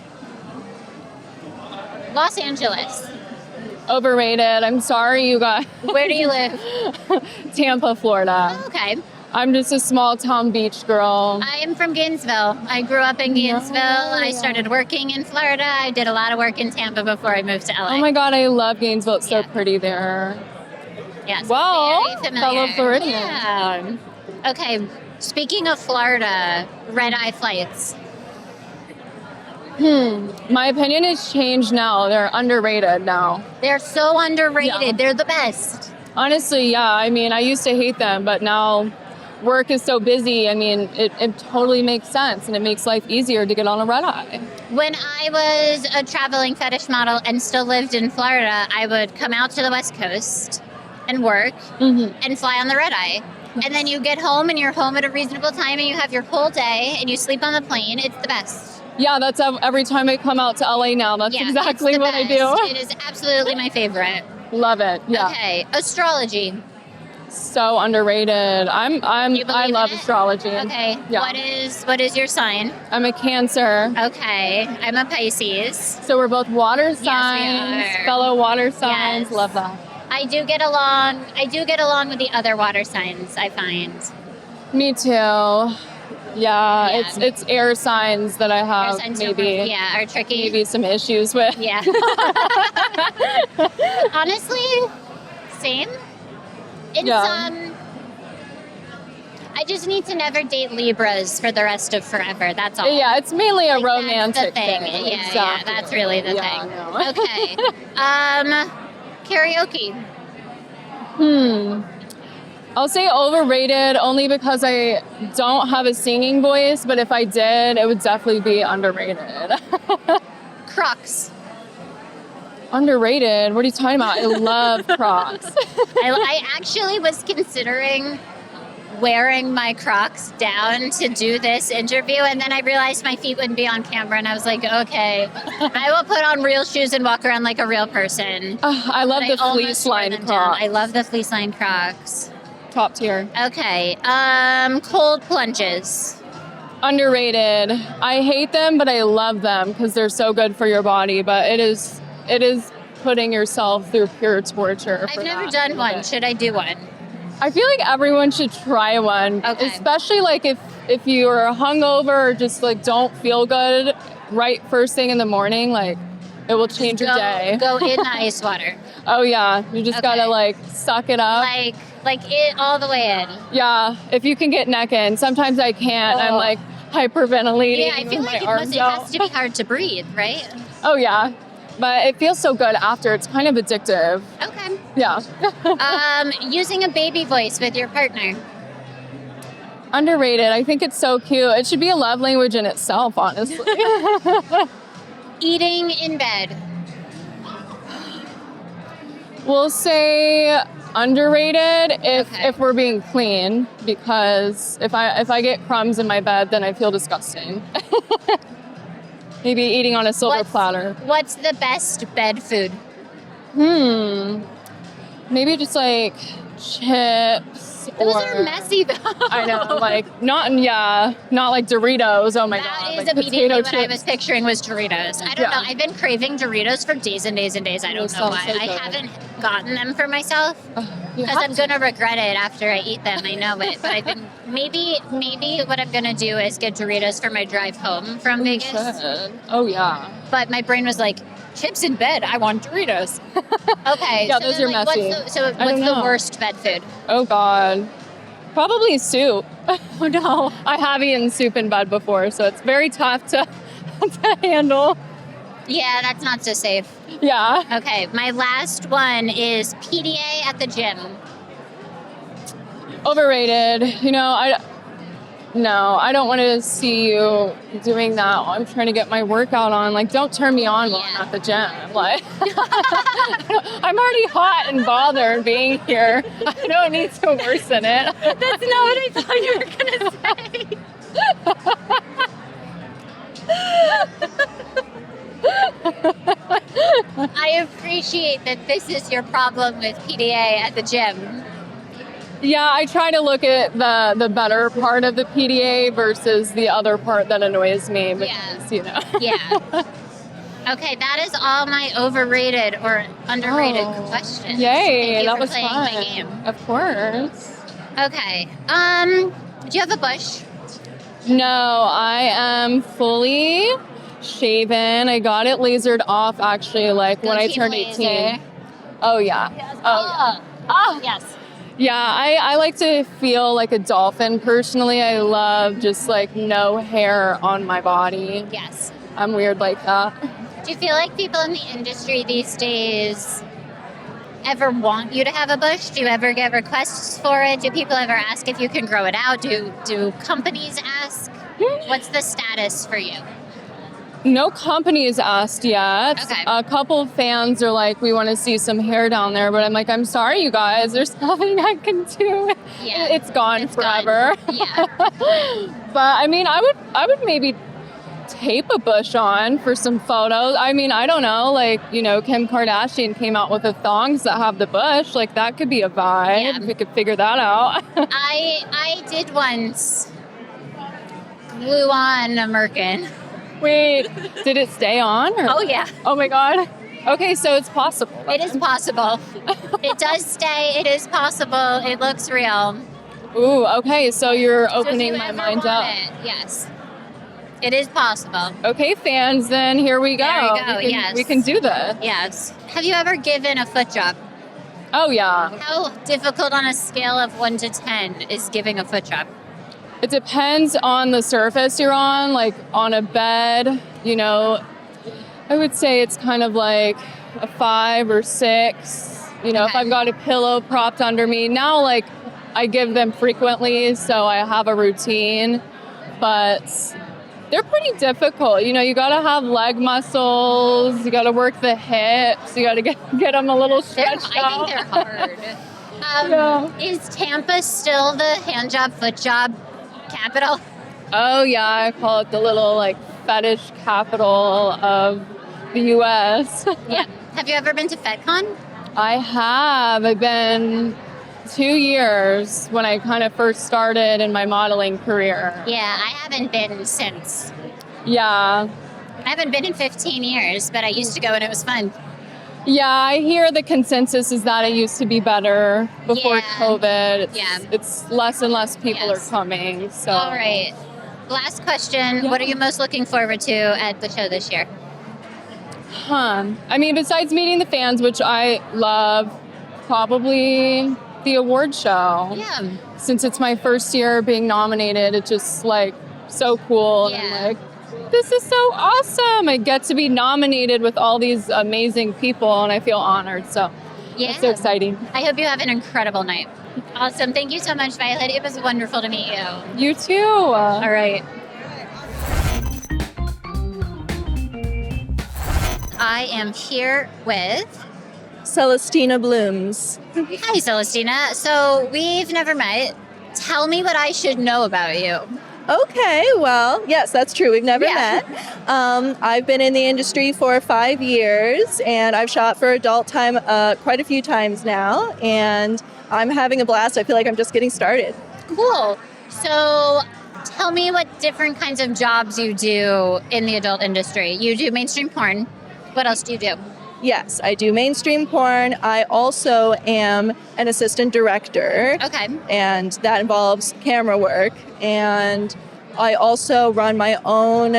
Los Angeles. Overrated. I'm sorry, you guys. Where do you live? Tampa, Florida. Okay. I'm just a small town beach girl. I am from Gainesville. I grew up in Gainesville. I started working in Florida. I did a lot of work in Tampa before I moved to LA. Oh my God, I love Gainesville. It's so pretty there. Yes. Well, very familiar. fellow Floridian. Yeah. Okay. Speaking of Florida, red-eye flights. My opinion has changed now. They're underrated now. They're so underrated. Yeah. They're the best. Honestly, yeah. I mean, I used to hate them, but now work is so busy. I mean, it totally makes sense, and it makes life easier to get on a red eye. When I was a traveling fetish model and still lived in Florida, I would come out to the West Coast and work and fly on the red eye. And then you get home and you're home at a reasonable time and you have your whole day and you sleep on the plane. It's the best. Yeah, that's every time I come out to LA now. That's exactly what I do. It is absolutely my favorite. Love it. Yeah. Okay, astrology. So underrated. I love astrology. Okay. Yeah. What is your sign? I'm a Cancer. Okay. I'm a Pisces. So we're both water signs, we are. fellow water signs. Yes. Love that. I do get along with the other water signs, I find. Me too. Yeah. It's air signs that I have Air signs are tricky. maybe some issues with. Yeah. Honestly, same. I just need to never date Libras for the rest of forever. That's all. Yeah, it's mainly a romantic thing. thing. Yeah, Exactly. yeah, that's really the thing. No. Okay. Karaoke. I'll say overrated only because I don't have a singing voice, but if I did, it would definitely be underrated. Crocs. Underrated? What are you talking about? I love Crocs. I actually was considering wearing my Crocs down to do this interview, and then I realized my feet wouldn't be on camera, and I was like, okay, I will put on real shoes and walk around like a real person. I love the fleece lined Crocs. I love the fleece lined Crocs. Top tier. Okay, cold plunges. Underrated. I hate them, but I love them because they're so good for your body, but it is putting yourself through pure torture. I've never done one. Should I do one? I feel like everyone should try one, especially like if you're hungover or just like don't feel good right first thing in the morning, like it will change your day. Go in the ice water. Oh yeah, you just gotta like suck it up. Like it all the way in. Yeah, if you can get neck in. Sometimes I can't. I'm like hyperventilating. Yeah, I feel like it has to be hard to breathe, right? Oh yeah. But it feels so good after. It's kind of addictive. Okay. Yeah. Using a baby voice with your partner. Underrated. I think it's so cute. It should be a love language in itself, honestly. Eating in bed. We'll say Underrated if we're being clean, because if I get crumbs in my bed, then I feel disgusting. Maybe eating on a silver platter. What's the best bed food? Maybe just like chips. Those are messy though. I know, like not like Doritos. Oh my god, that is like immediately potato what chips. I was picturing was Doritos. I don't know. I've been craving Doritos for days and days and days. I don't know why. So I good. haven't gotten them for myself You because have I'm gonna regret it after I eat them. I know it, but I've been maybe what I'm gonna do is get Doritos for my drive home from Vegas. Should. Oh yeah. But my brain was like, chips in bed. I want Doritos. Okay. Yeah, so those then, are like, messy. What's I don't the know. worst bed food? Oh god. Probably soup. Oh no. I have eaten soup in bed before, so it's very tough to handle. Yeah, that's not so safe. Yeah. Okay, my last one is PDA at the gym. Overrated. You know, I don't want to see you doing that. I'm trying to get my workout on. Like, don't turn me on while I'm at the gym. Like, I'm already hot and bothered being here. I don't need to worsen it. That's not what I thought you were gonna say. I appreciate that this is your problem with PDA at the gym. Yeah, I try to look at the better part of the PDA versus the other part that annoys me because, you know. Yeah. Okay, that is all my overrated or underrated questions. Yay, Thank you that for was playing fun. my game. Of course. Okay. Do you have a bush? No, I am fully shaven. I got it lasered off actually like when I Team turned laser. 18. Oh yeah. Oh, yes. Yeah, I like to feel like a dolphin personally. I love just like no hair on my body. Yes. I'm weird like that. Do you feel like people in the industry these days ever want you to have a bush? Do you ever get requests for it? Do people ever ask if you can grow it out? Do companies ask? What's the status for you? No company has asked yet. Okay. A couple of fans are like, we want to see some hair down there, but I'm like, I'm sorry, you guys. There's nothing I can do. Yeah. It's gone forever. Gone. Yeah. But I mean, I would maybe tape a bush on for some photos. I mean, I don't know, like, you know, Kim Kardashian came out with the thongs that have the bush. Like, that could be a vibe. Yeah. We could figure that out. I did once glue on a Merkin. Wait, did it stay on? Or? Oh, yeah. Oh my God. Okay, so it's possible. It is possible. It does stay. It is possible. It looks real. Ooh, okay, so you're So if opening you my ever mind want up. it, yes. It is possible. Okay, fans, then here we go. There you go, yes. We can do this. Yes. Have you ever given a foot job? Oh, yeah. How difficult on a scale of 1 to 10 is giving a foot job? It depends on the surface you're on, like on a bed, you know, I would say it's kind of like a 5 or 6. You know, if Okay. I've got a pillow propped under me. Now, like, I give them frequently, so I have a routine, but they're pretty difficult. You know, you gotta have leg muscles, you gotta work the hips, you gotta get them a little stretched out. I think they're hard. Is Tampa still the hand job, foot job capital? Oh yeah, I call it the little like fetish capital of the U.S. Yeah. Have you ever been to FetCon? I have. I've been 2 years when I kind of first started in my modeling career. Yeah, I haven't been since. Yeah. I haven't been in 15 years, but I used to go and it was fun. Yeah, I hear the consensus is that it used to be better before Yeah. COVID. Yeah. It's less and less people Yes. are coming. So. All right. Last question. Yeah. What are you most looking forward to at the show this year? I mean, besides meeting the fans, which I love, probably the award show. Yeah. Since it's my first year being nominated, it's just like so cool. Yeah. And I'm like, this is so awesome. I get to be nominated with all these amazing people and I feel honored. So Yeah. it's so exciting. I hope you have an incredible night. Awesome. Thank you so much, Violet. It was wonderful to meet you. You too. All right. I am here with Celestina Blooms. Hi, Celestina. So we've never met. Tell me what I should know about you. Okay, well, yes, that's true. We've never Yeah. met. I've been in the industry for 5 years, and I've shot for Adult Time quite a few times now, and I'm having a blast. I feel like I'm just getting started. Cool. So tell me what different kinds of jobs you do in the adult industry. You do mainstream porn. What else do you do? Yes, I do mainstream porn. I also am an assistant director. Okay. And that involves camera work. And I also run my own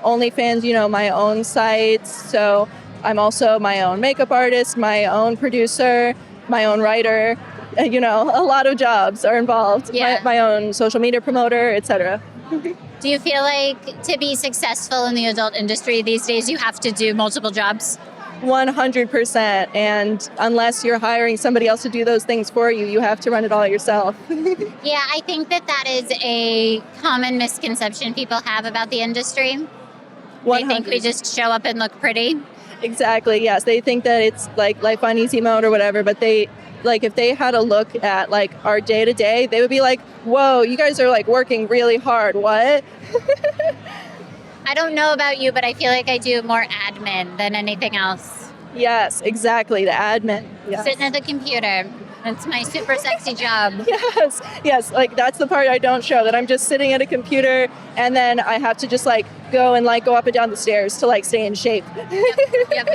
OnlyFans, my own sites. So I'm also my own makeup artist, my own producer, my own writer. A lot of jobs are involved. Yeah. My own social media promoter, etc. Do you feel like to be successful in the adult industry these days, you have to do multiple jobs? 100%. And unless you're hiring somebody else to do those things for you, you have to run it all yourself. Yeah, I think that is a common misconception people have about the industry. They think we just show up and look pretty. Exactly, yes. They think that it's like life on easy mode or whatever, but if they had a look at our day to day, they would be like, whoa, you guys are working really hard. What? I don't know about you, but I feel like I do more admin than anything else. Yes, exactly. The admin. Yes. Sitting at the computer. It's my super sexy job. Yes. That's the part I don't show, that I'm just sitting at a computer and then I have to just go and go up and down the stairs to stay in shape. Yep.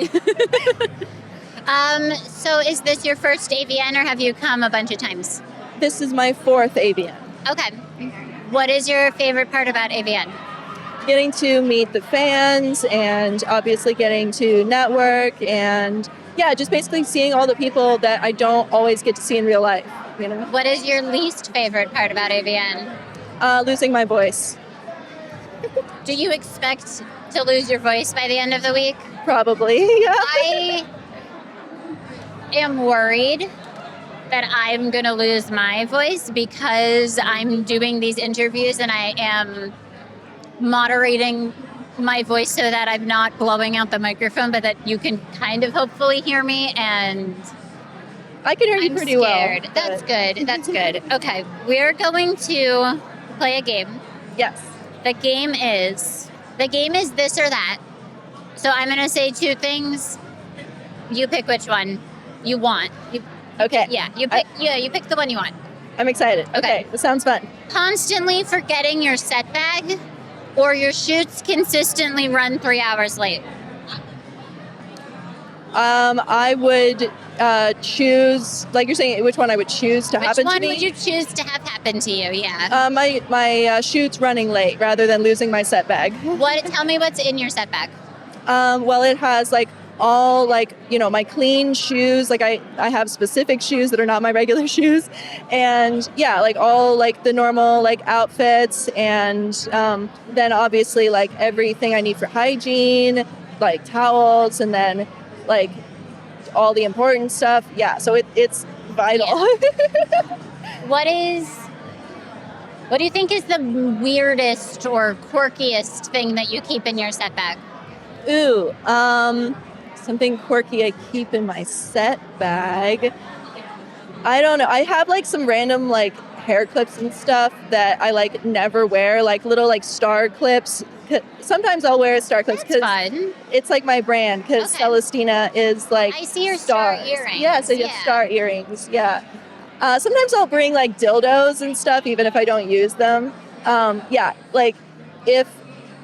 So is this your first AVN or have you come a bunch of times? This is my 4th AVN. Okay. What is your favorite part about AVN? Getting to meet the fans and obviously getting to network and just basically seeing all the people that I don't always get to see in real life. What is your least favorite part about AVN? Losing my voice. Do you expect to lose your voice by the end of the week? Probably, yeah. I am worried that I'm going to lose my voice because I'm doing these interviews and I am moderating my voice so that I'm not blowing out the microphone, but that you can kind of hopefully hear me, and I can hear you pretty scared. well. That's good. That's good. Okay, we're going to play a game. Yes. The game is this or that. So I'm going to say 2 things. You pick which one you want. Okay. Yeah, you pick the one you want. I'm excited. Okay. This sounds fun. Constantly forgetting your set bag, or your shoots consistently run 3 hours late? I would choose, you're saying, which one I would choose to happen to me? Which one would you choose to have happen to you? Yeah. My shoot's running late rather than losing my set bag. Tell me what's in your set bag. Well, it has all my clean shoes. I have specific shoes that are not my regular shoes, and all the normal outfits, and then obviously everything I need for hygiene, towels, and then all the important stuff. Yeah, so it's vital. Yeah. What do you think is the weirdest or quirkiest thing that you keep in your set bag? Ooh, something quirky I keep in my set bag. I don't know. I have some random hair clips and stuff that I never wear, little star clips. Sometimes I'll wear star clips because it's my brand, because Celestina is I see your star earrings. Yes, I have star earrings. Yeah. Sometimes I'll bring dildos and stuff, even if I don't use them. If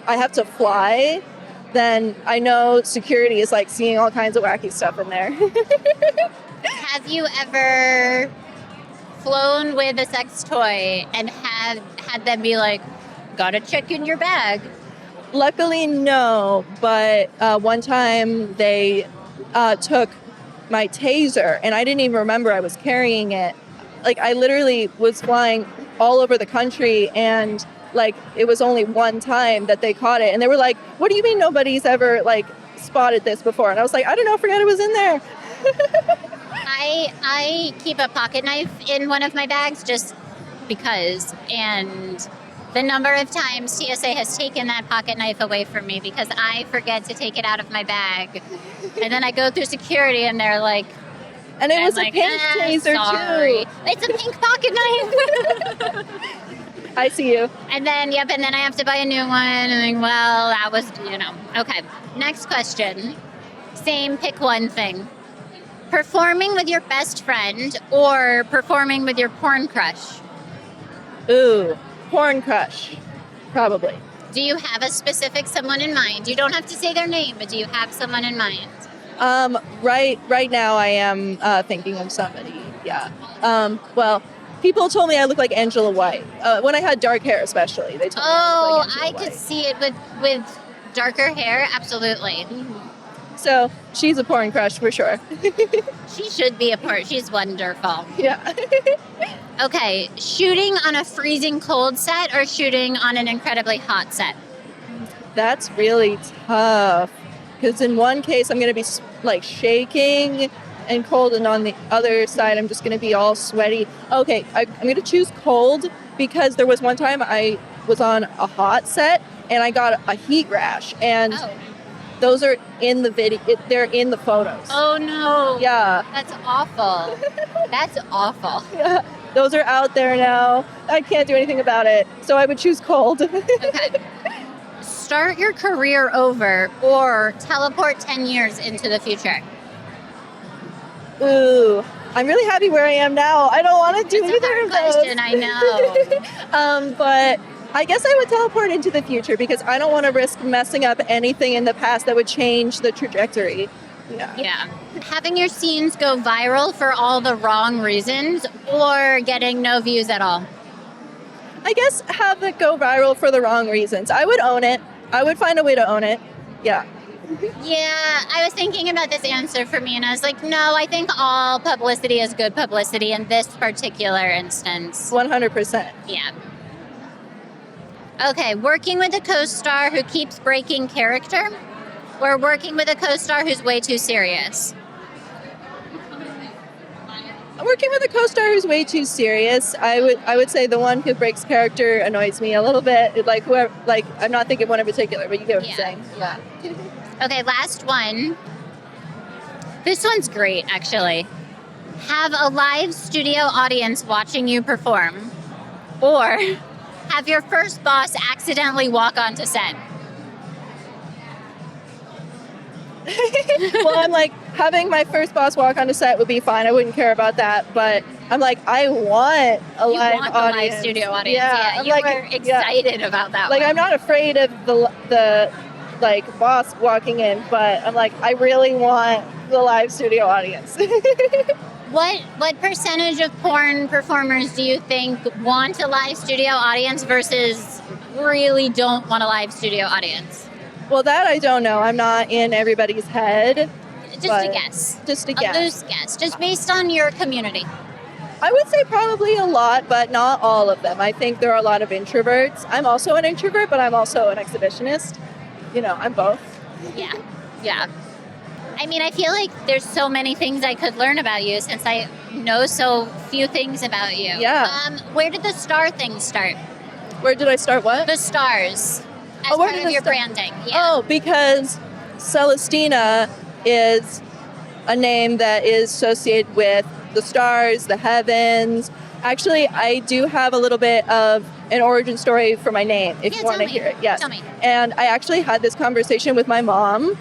I have to fly, then I know security is seeing all kinds of wacky stuff in there. Have you ever flown with a sex toy and had them be gotta check in your bag? Luckily, no. But one time they took my taser, and I didn't even remember I was carrying it. I literally was flying all over the country, and it was only one time that they caught it, and they were like, what do you mean nobody's ever spotted this before? And I was like, I don't know, forgot it was in there. I keep a pocket knife in one of my bags just because, and the number of times TSA has taken that pocket knife away from me because I forget to take it out of my bag, and then I go through security and they're like, And it was I'm a pink taser sorry. too. It's a pink pocket knife. I see you. And then I have to buy a new one. And well, that was, Okay, next question. Same, pick one thing. Performing with your best friend or performing with your porn crush? Ooh, porn crush, probably. Do you have a specific someone in mind? You don't have to say their name, but do you have someone in mind? Right now I am thinking of somebody. Yeah. Well, people told me I look like Angela White. When I had dark hair, especially, they told me I look like Angela I could White. see it with darker hair. Absolutely. So she's a porn crush for sure. She should be a part. She's wonderful. Yeah. Okay, shooting on a freezing cold set or shooting on an incredibly hot set? That's really tough. Because in one case, I'm going to be like shaking and cold, and on the other side, I'm just going to be all sweaty. Okay, I'm going to choose cold because there was one time I was on a hot set and I got a heat rash, and those are in the video. They're in the photos. Oh no. Yeah. That's awful. That's awful. Yeah. Those are out there now. I can't do anything about it. So I would choose cold. Okay. Start your career over or teleport 10 years into the future? Ooh, I'm really happy where I am now. I don't want to do It's either a hard of those. question, I know. But I guess I would teleport into the future because I don't want to risk messing up anything in the past that would change the trajectory. Yeah. Having your scenes go viral for all the wrong reasons or getting no views at all? I guess have it go viral for the wrong reasons. I would own it. I would find a way to own it. Yeah. Yeah, I was thinking about this answer for me and I was like, no, I think all publicity is good publicity in this particular instance. 100%. Yeah. Okay, working with a co-star who keeps breaking character or working with a co-star who's way too serious? Working with a co-star who's way too serious, I would say the one who breaks character annoys me a little bit. Like whoever, like I'm not thinking one in particular, but you get what I'm saying. Yeah. Okay, last one. This one's great, actually. Have a live studio audience watching you perform, or have your first boss accidentally walk onto set. Well, I'm like, having my first boss walk onto set would be fine. I wouldn't care about that. But I'm like, I want a live want audience. The live studio audience. Yeah, You were excited about that Like, one. I'm not afraid of the like boss walking in, but I'm like, I really want the live studio audience. What percentage of porn performers do you think want a live studio audience versus really don't want a live studio audience? Well, that I don't know. I'm not in everybody's head. Just a guess. Just a A guess. loose guess, just based on your community. I would say probably a lot, but not all of them. I think there are a lot of introverts. I'm also an introvert, but I'm also an exhibitionist. You know, I'm both. Yeah, yeah. I mean, I feel like there's so many things I could learn about you since I know so few things about you. Yeah. Where did the star thing start? Where did I start what? The stars. As Oh, where part did of it your start? branding. Yeah. Oh, because Celestina is a name that is associated with the stars, the heavens. Actually, I do have a little bit of an origin story for my name, if Yeah, you want to tell me. hear it. Yes. Tell me. And I actually had this conversation with my mom.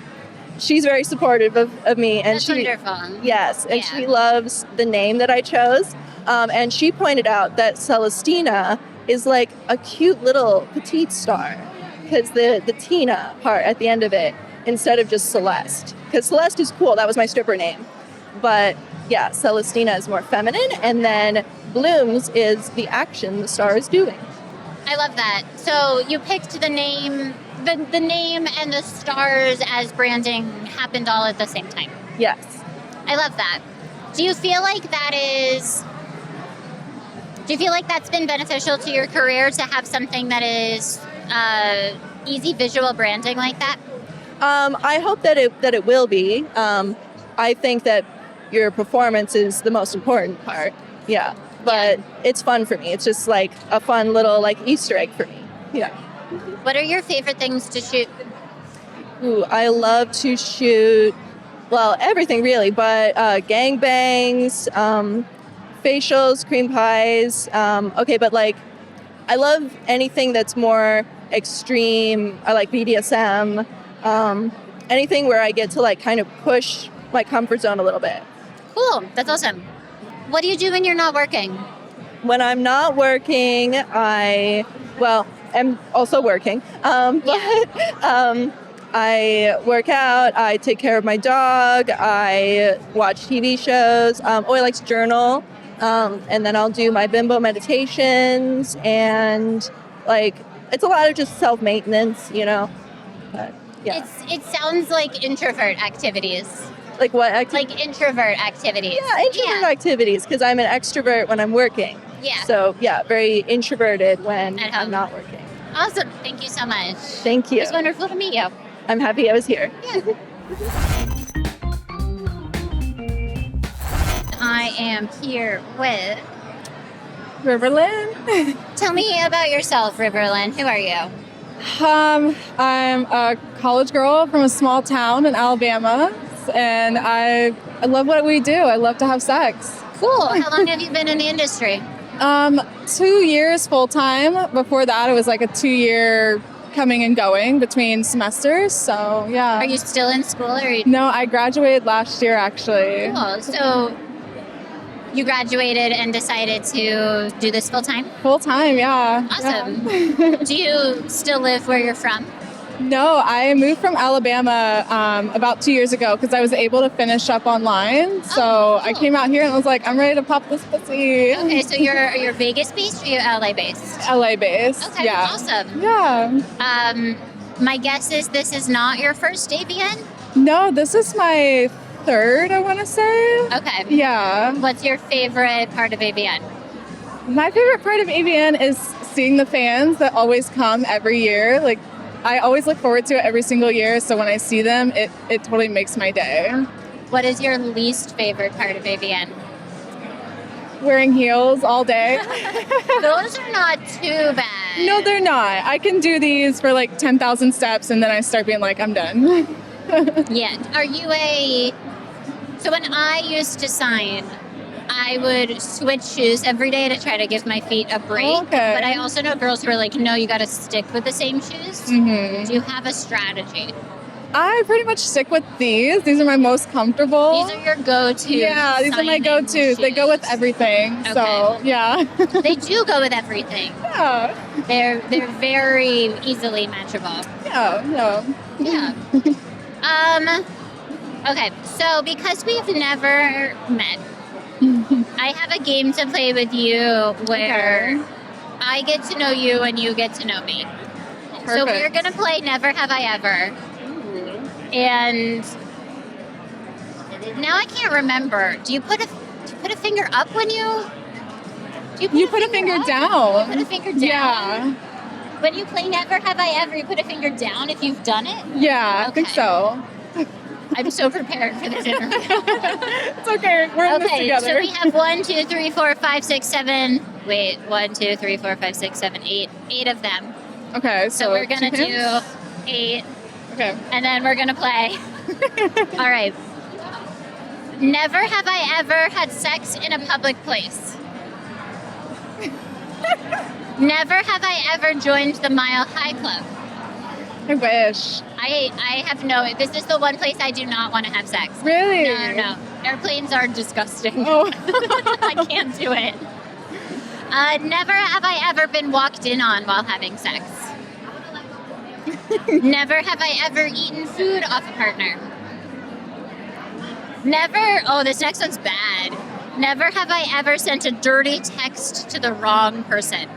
She's very supportive of me. And That's she, wonderful. Yes, and Yeah. she loves the name that I chose. And she pointed out that Celestina is like a cute little petite star because the Tina part at the end of it instead of just Celeste. Because Celeste is cool. That was my stripper name. But yeah, Celestina is more feminine. And then Blooms is the action the star is doing. I love that. So you picked the name, the name and the stars as branding happened all at the same time. Yes. I love that. Do you feel like that's been beneficial to your career to have something that is easy visual branding like that? I hope that it will be. I think that your performance is the most important part. Yeah. But it's fun for me. It's just like a fun little like Easter egg for me. Yeah. What are your favorite things to shoot? Ooh, I love to shoot well, everything really, but gangbangs, facials, cream pies. Okay, but like, I love anything that's more extreme. I like BDSM. Anything where I get to like kind of push my comfort zone a little bit. Cool. That's awesome. What do you do when you're not working? When I'm not working, I'm also working. I work out, I take care of my dog, I watch TV shows, I like to journal, and then I'll do my bimbo meditations, and like, it's a lot of just self-maintenance, you know? But, yeah. It sounds like introvert activities. Like what activities? Like introvert activities. Yeah, introvert activities, because I'm an extrovert when I'm working. Yeah. So, yeah, very introverted when At home. I'm not working. Awesome. Thank you so much. Thank you. It was wonderful to meet you. I'm happy I was here. I am here with... Riverland. Tell me about yourself, Riverland. Who are you? I'm a college girl from a small town in Alabama, and I love what we do. I love to have sex. Cool. How long have you been in the industry? 2 years full time. Before that, it was like a 2-year coming and going between semesters. So yeah. Are you still in school or? No, I graduated last year actually. Cool. So you graduated and decided to do this full time? Full time, yeah. Awesome. Yeah. Do you still live where you're from? No, I moved from Alabama about 2 years ago because I was able to finish up online. So cool. I came out here and was like, I'm ready to pop this pussy. Okay, so you're Vegas based or you're LA based? LA based. Okay, yeah. awesome. Yeah. My guess is this is not your first AVN? No, this is my third, I want to say. Okay. Yeah. What's your favorite part of AVN? My favorite part of AVN is seeing the fans that always come every year. Like, I always look forward to it every single year. So when I see them, it totally makes my day. What is your least favorite part of AVN? Wearing heels all day. Those are not too bad. No, they're not. I can do these for like 10,000 steps and then I start being like, I'm done. Yeah. Are you so when I used to sign, I would switch shoes every day to try to give my feet a break. Okay. But I also know girls who are like, no, you got to stick with the same shoes. Mm-hmm. Do you have a strategy? I pretty much stick with these. These are my most comfortable. These are your go-to. Yeah, these are my signing go-tos. shoes. They go with everything. Okay. So, yeah. They do go with everything. Yeah. They're very easily matchable. Yeah. Yeah. Okay, so because we've never met, I have a game to play with you where I get to know you and you get to know me. Perfect. So we're going to play Never Have I Ever. And now I can't remember. Do you put a finger up when you... You put a finger down. You put a finger down? Yeah. When you play Never Have I Ever, you put a finger down if you've done it? Yeah, I think Okay. so. I'm so prepared for this interview. It's okay. We're in this Okay, together. so we have 1, 2, 3, 4, 5, 6, 7. Wait, 1, 2, 3, 4, 5, 6, 7, 8. 8 of them. Okay, So we're gonna two do hands? 8, Okay. and then we're gonna play. All right. Never have I ever had sex in a public place. Never have I ever joined the Mile High Club. I wish. I have no. This is the one place I do not want to have sex. Really? No. Airplanes are disgusting. Oh. I can't do it. Never have I ever been walked in on while having sex. Never have I ever eaten food off a partner. Never. Oh, this next one's bad. Never have I ever sent a dirty text to the wrong person.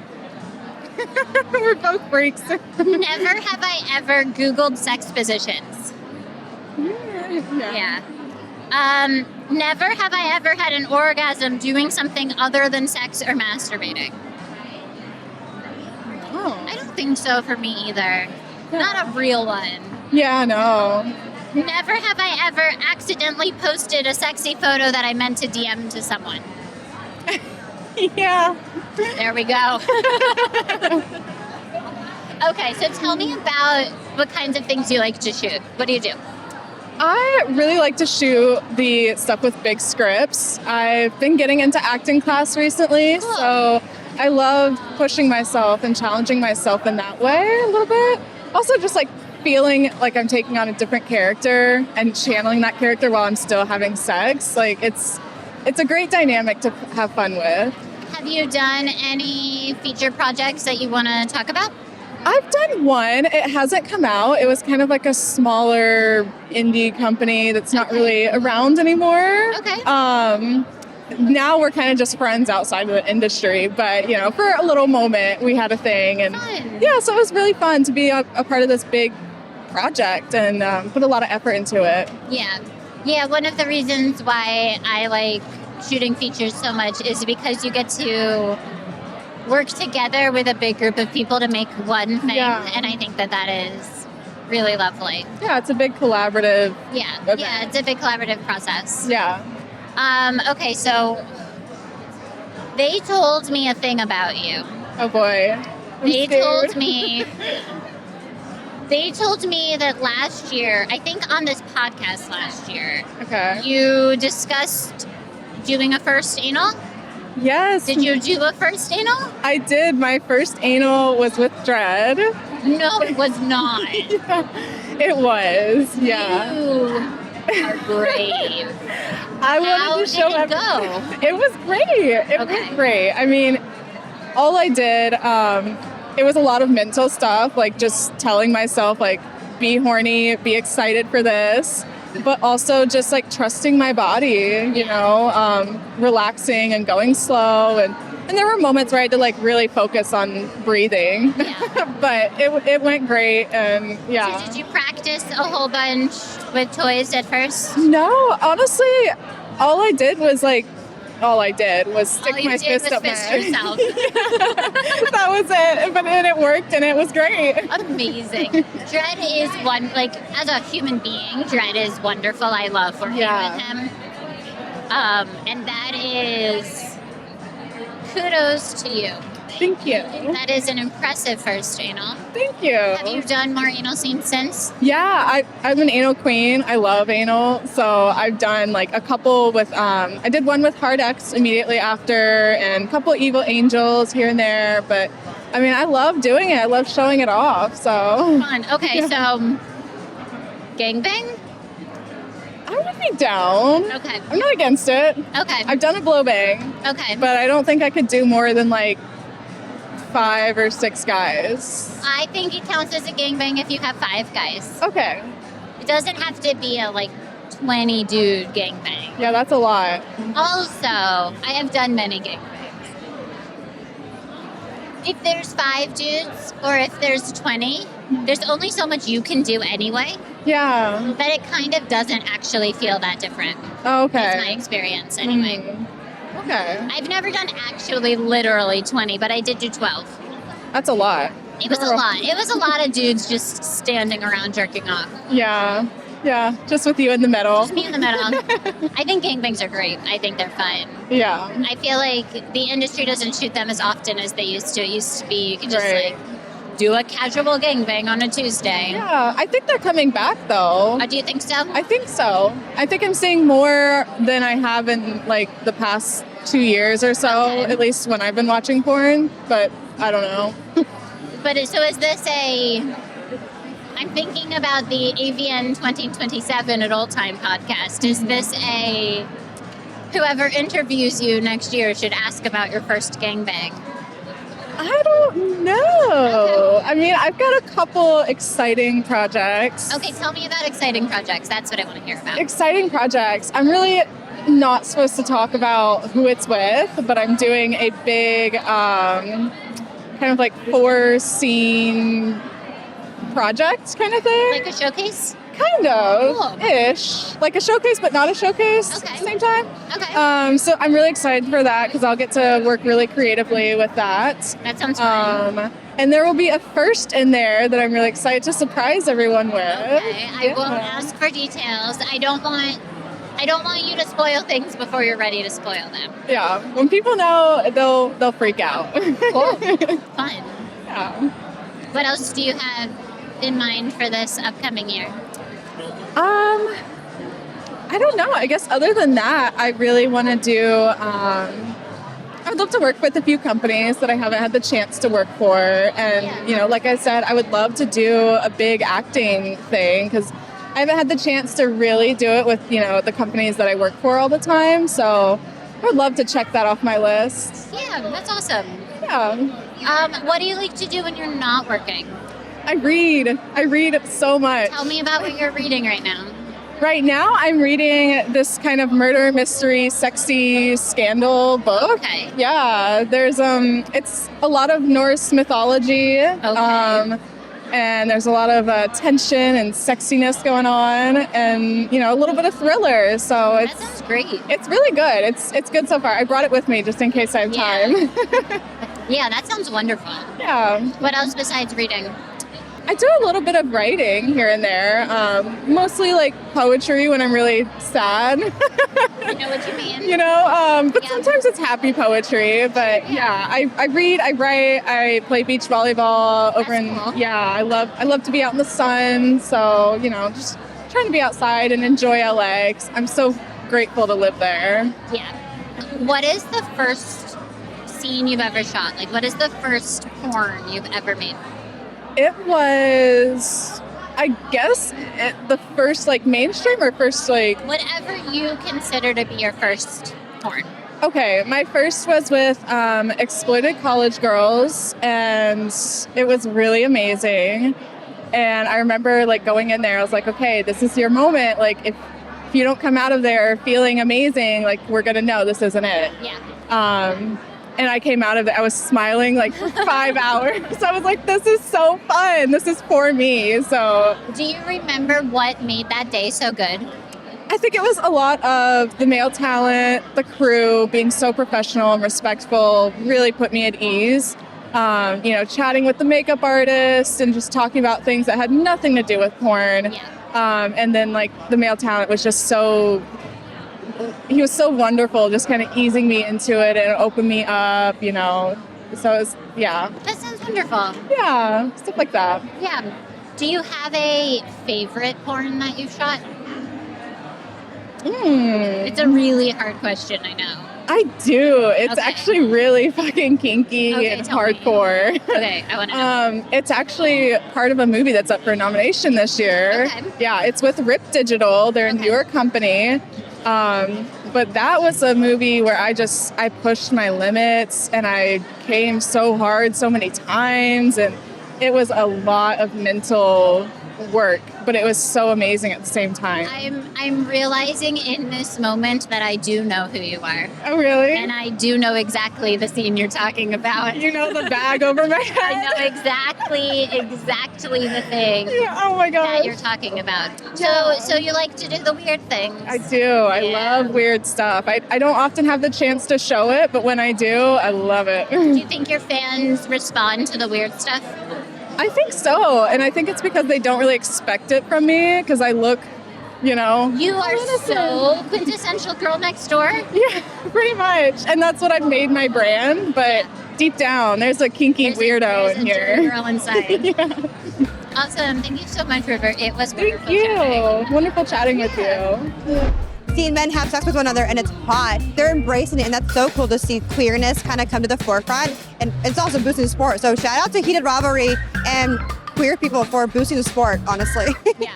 We're both freaks. Never have I ever Googled sex positions. Yeah. Never have I ever had an orgasm doing something other than sex or masturbating. Oh. I don't think so for me either. Not a real one. Yeah, no. Never have I ever accidentally posted a sexy photo that I meant to DM to someone. Yeah. There we go. Okay, so tell me about what kinds of things you like to shoot. What do you do? I really like to shoot the stuff with big scripts. I've been getting into acting class recently, so I love pushing myself and challenging myself in that way a little bit. Also just like feeling like I'm taking on a different character and channeling that character while I'm still having sex. Like it's a great dynamic to have fun with. Have you done any feature projects that you want to talk about? I've done one. It hasn't come out. It was kind of like a smaller indie company that's not really around anymore. Okay. Now we're kind of just friends outside of the industry, but you know, for a little moment we had a thing, and Fun. yeah, so it was really fun to be a part of this big project and put a lot of effort into it. Yeah. One of the reasons why I like shooting features so much is because you get to work together with a big group of people to make one thing, and I think that is really lovely. Yeah, it's a big collaborative. Yeah, it's a big collaborative process. Yeah. Okay, so they told me a thing about you. Oh boy. They told me that last year, I think on this podcast last year, you discussed doing a first anal. Yes. Did you do a first anal? I did. My first anal was with Dread. No, it was not. It was. Yeah. You are brave. I wanted to show How did it go? It was great. It was great. I mean, all I did, it was a lot of mental stuff, like just telling myself, like, be horny, be excited for this, but also just like trusting my body, you know, relaxing and going slow. And there were moments where I had to like really focus on breathing, but it went great. And yeah. So did you practice a whole bunch with toys at first? No, honestly, all I did was stick my fist up my yourself. That was it. But then it worked and it was great. Amazing. Dread is as a human being, Dread is wonderful. I love working with him. And that is kudos to you. Thank you. That is an impressive first anal. Thank you. Have you done more anal scenes since? Yeah, I'm an anal queen. I love anal. So I've done like a couple with, I did one with Hard X immediately after and a couple Evil Angels here and there. But I mean, I love doing it. I love showing it off. So fun. Okay, so gangbang? I would be down. Okay. I'm not against it. Okay. I've done a blow bang. Okay. But I don't think I could do more than like 5 or 6 guys. I think it counts as a gangbang if you have 5 guys. Okay. It doesn't have to be a 20 dude gangbang. Yeah, that's a lot. Also, I have done many gangbangs. If there's 5 dudes or if there's 20, there's only so much you can do anyway. Yeah. That it kind of doesn't actually feel that different. Oh, okay. That's my experience anyway. Okay. I've never done actually literally 20, but I did do 12. That's a lot. It was a lot. It was a lot of dudes just standing around jerking off. Yeah. Yeah. Just with you in the middle. Just me in the middle. I think gangbangs are great. I think they're fun. Yeah. I feel like the industry doesn't shoot them as often as they used to. It used to be you could just do a casual gangbang on a Tuesday. Yeah, I think they're coming back though. Do you think so? I think so. I think I'm seeing more than I have in the past 2 years or so, at least when I've been watching porn, but I don't know. But so is this I'm thinking about the AVN 2027 Adult Time podcast. Is this whoever interviews you next year should ask about your first gangbang? I don't know. I mean, I've got a couple exciting projects. Okay, tell me about exciting projects. That's what I want to hear about. Exciting projects. I'm really not supposed to talk about who it's with, but I'm doing a big kind of 4-scene project kind of thing. Like a showcase? Kind of. Cool. Ish. Like a showcase, but not a showcase at the same time. Okay. So I'm really excited for that because I'll get to work really creatively with that. That sounds fun. And there will be a first in there that I'm really excited to surprise everyone with. Okay, I will ask for details. I don't want you to spoil things before you're ready to spoil them. Yeah. When people know, they'll freak out. Cool. Fun. Yeah. What else do you have in mind for this upcoming year? I don't know. I guess other than that, I really want to do, I'd love to work with a few companies that I haven't had the chance to work for. And, like I said, I would love to do a big acting thing because I haven't had the chance to really do it with, the companies that I work for all the time. So I would love to check that off my list. Yeah, that's awesome. Yeah. What do you like to do when you're not working? I read. I read so much. Tell me about what you're reading right now. Right now, I'm reading this kind of murder mystery, sexy scandal book. Okay. Yeah, there's it's a lot of Norse mythology. Okay. And there's a lot of tension and sexiness going on, and a little bit of thriller. So That sounds great. it's really good. It's good so far. I brought it with me just in case I have time. Yeah, that sounds wonderful. Yeah. What else besides reading? I do a little bit of writing here and there, mostly like poetry when I'm really sad. I know what you mean. But sometimes it's happy poetry. But I read, I write, I play beach volleyball over That's cool. I love to be out in the sun. So, just trying to be outside and enjoy LA 'cause I'm so grateful to live there. Yeah. What is the first scene you've ever shot? Like, what is the first porn you've ever made? It was, I guess, the first mainstream or first Whatever you consider to be your first porn. Okay, my first was with exploited college girls, and it was really amazing. And I remember going in there, I was like, okay, this is your moment. If you don't come out of there feeling amazing, we're gonna know this isn't it. Yeah. And I came out of it, I was smiling for 5 hours. I was like, this is so fun. This is for me. So Do you remember what made that day so good? I think it was a lot of the male talent, the crew being so professional and respectful really put me at ease. Chatting with the makeup artist and just talking about things that had nothing to do with porn. Yeah. And then the male talent was just he was so wonderful, just kind of easing me into it and opened me up, So it was, That sounds wonderful. Yeah, stuff like that. Yeah. Do you have a favorite porn that you've shot? It's a really hard question, I know. I do. It's Okay. actually really fucking kinky and tell me. hardcore. Okay, I want to know. It's actually part of a movie that's up for a nomination this year. Okay. Yeah, it's with Rip Digital. They're a newer company. But that was a movie where I pushed my limits and I came so hard so many times, and it was a lot of mental work, but it was so amazing at the same time. I'm realizing in this moment that I do know who you are. Oh, really? And I do know exactly the scene you're talking about. You know the bag over my head? I know exactly the thing Yeah, oh my that gosh. you're talking about. So you like to do the weird things. I do. I love weird stuff. I don't often have the chance to show it, but when I do, I love it. Do you think your fans respond to the weird stuff? I think so. And I think it's because they don't really expect it from me because I look, You are so quintessential girl next door. Yeah, pretty much. And that's what I've made my brand. But deep down, there's a kinky weirdo in here. There's a girl inside. Yeah. Awesome. Thank you so much, River. It was Thank wonderful you. chatting. Wonderful chatting with you. Seeing men have sex with one another and it's hot, they're embracing it, and that's so cool to see queerness kind of come to the forefront, and it's also boosting the sport. So shout out to Heated Rivalry and queer people for boosting the sport, honestly. Yeah.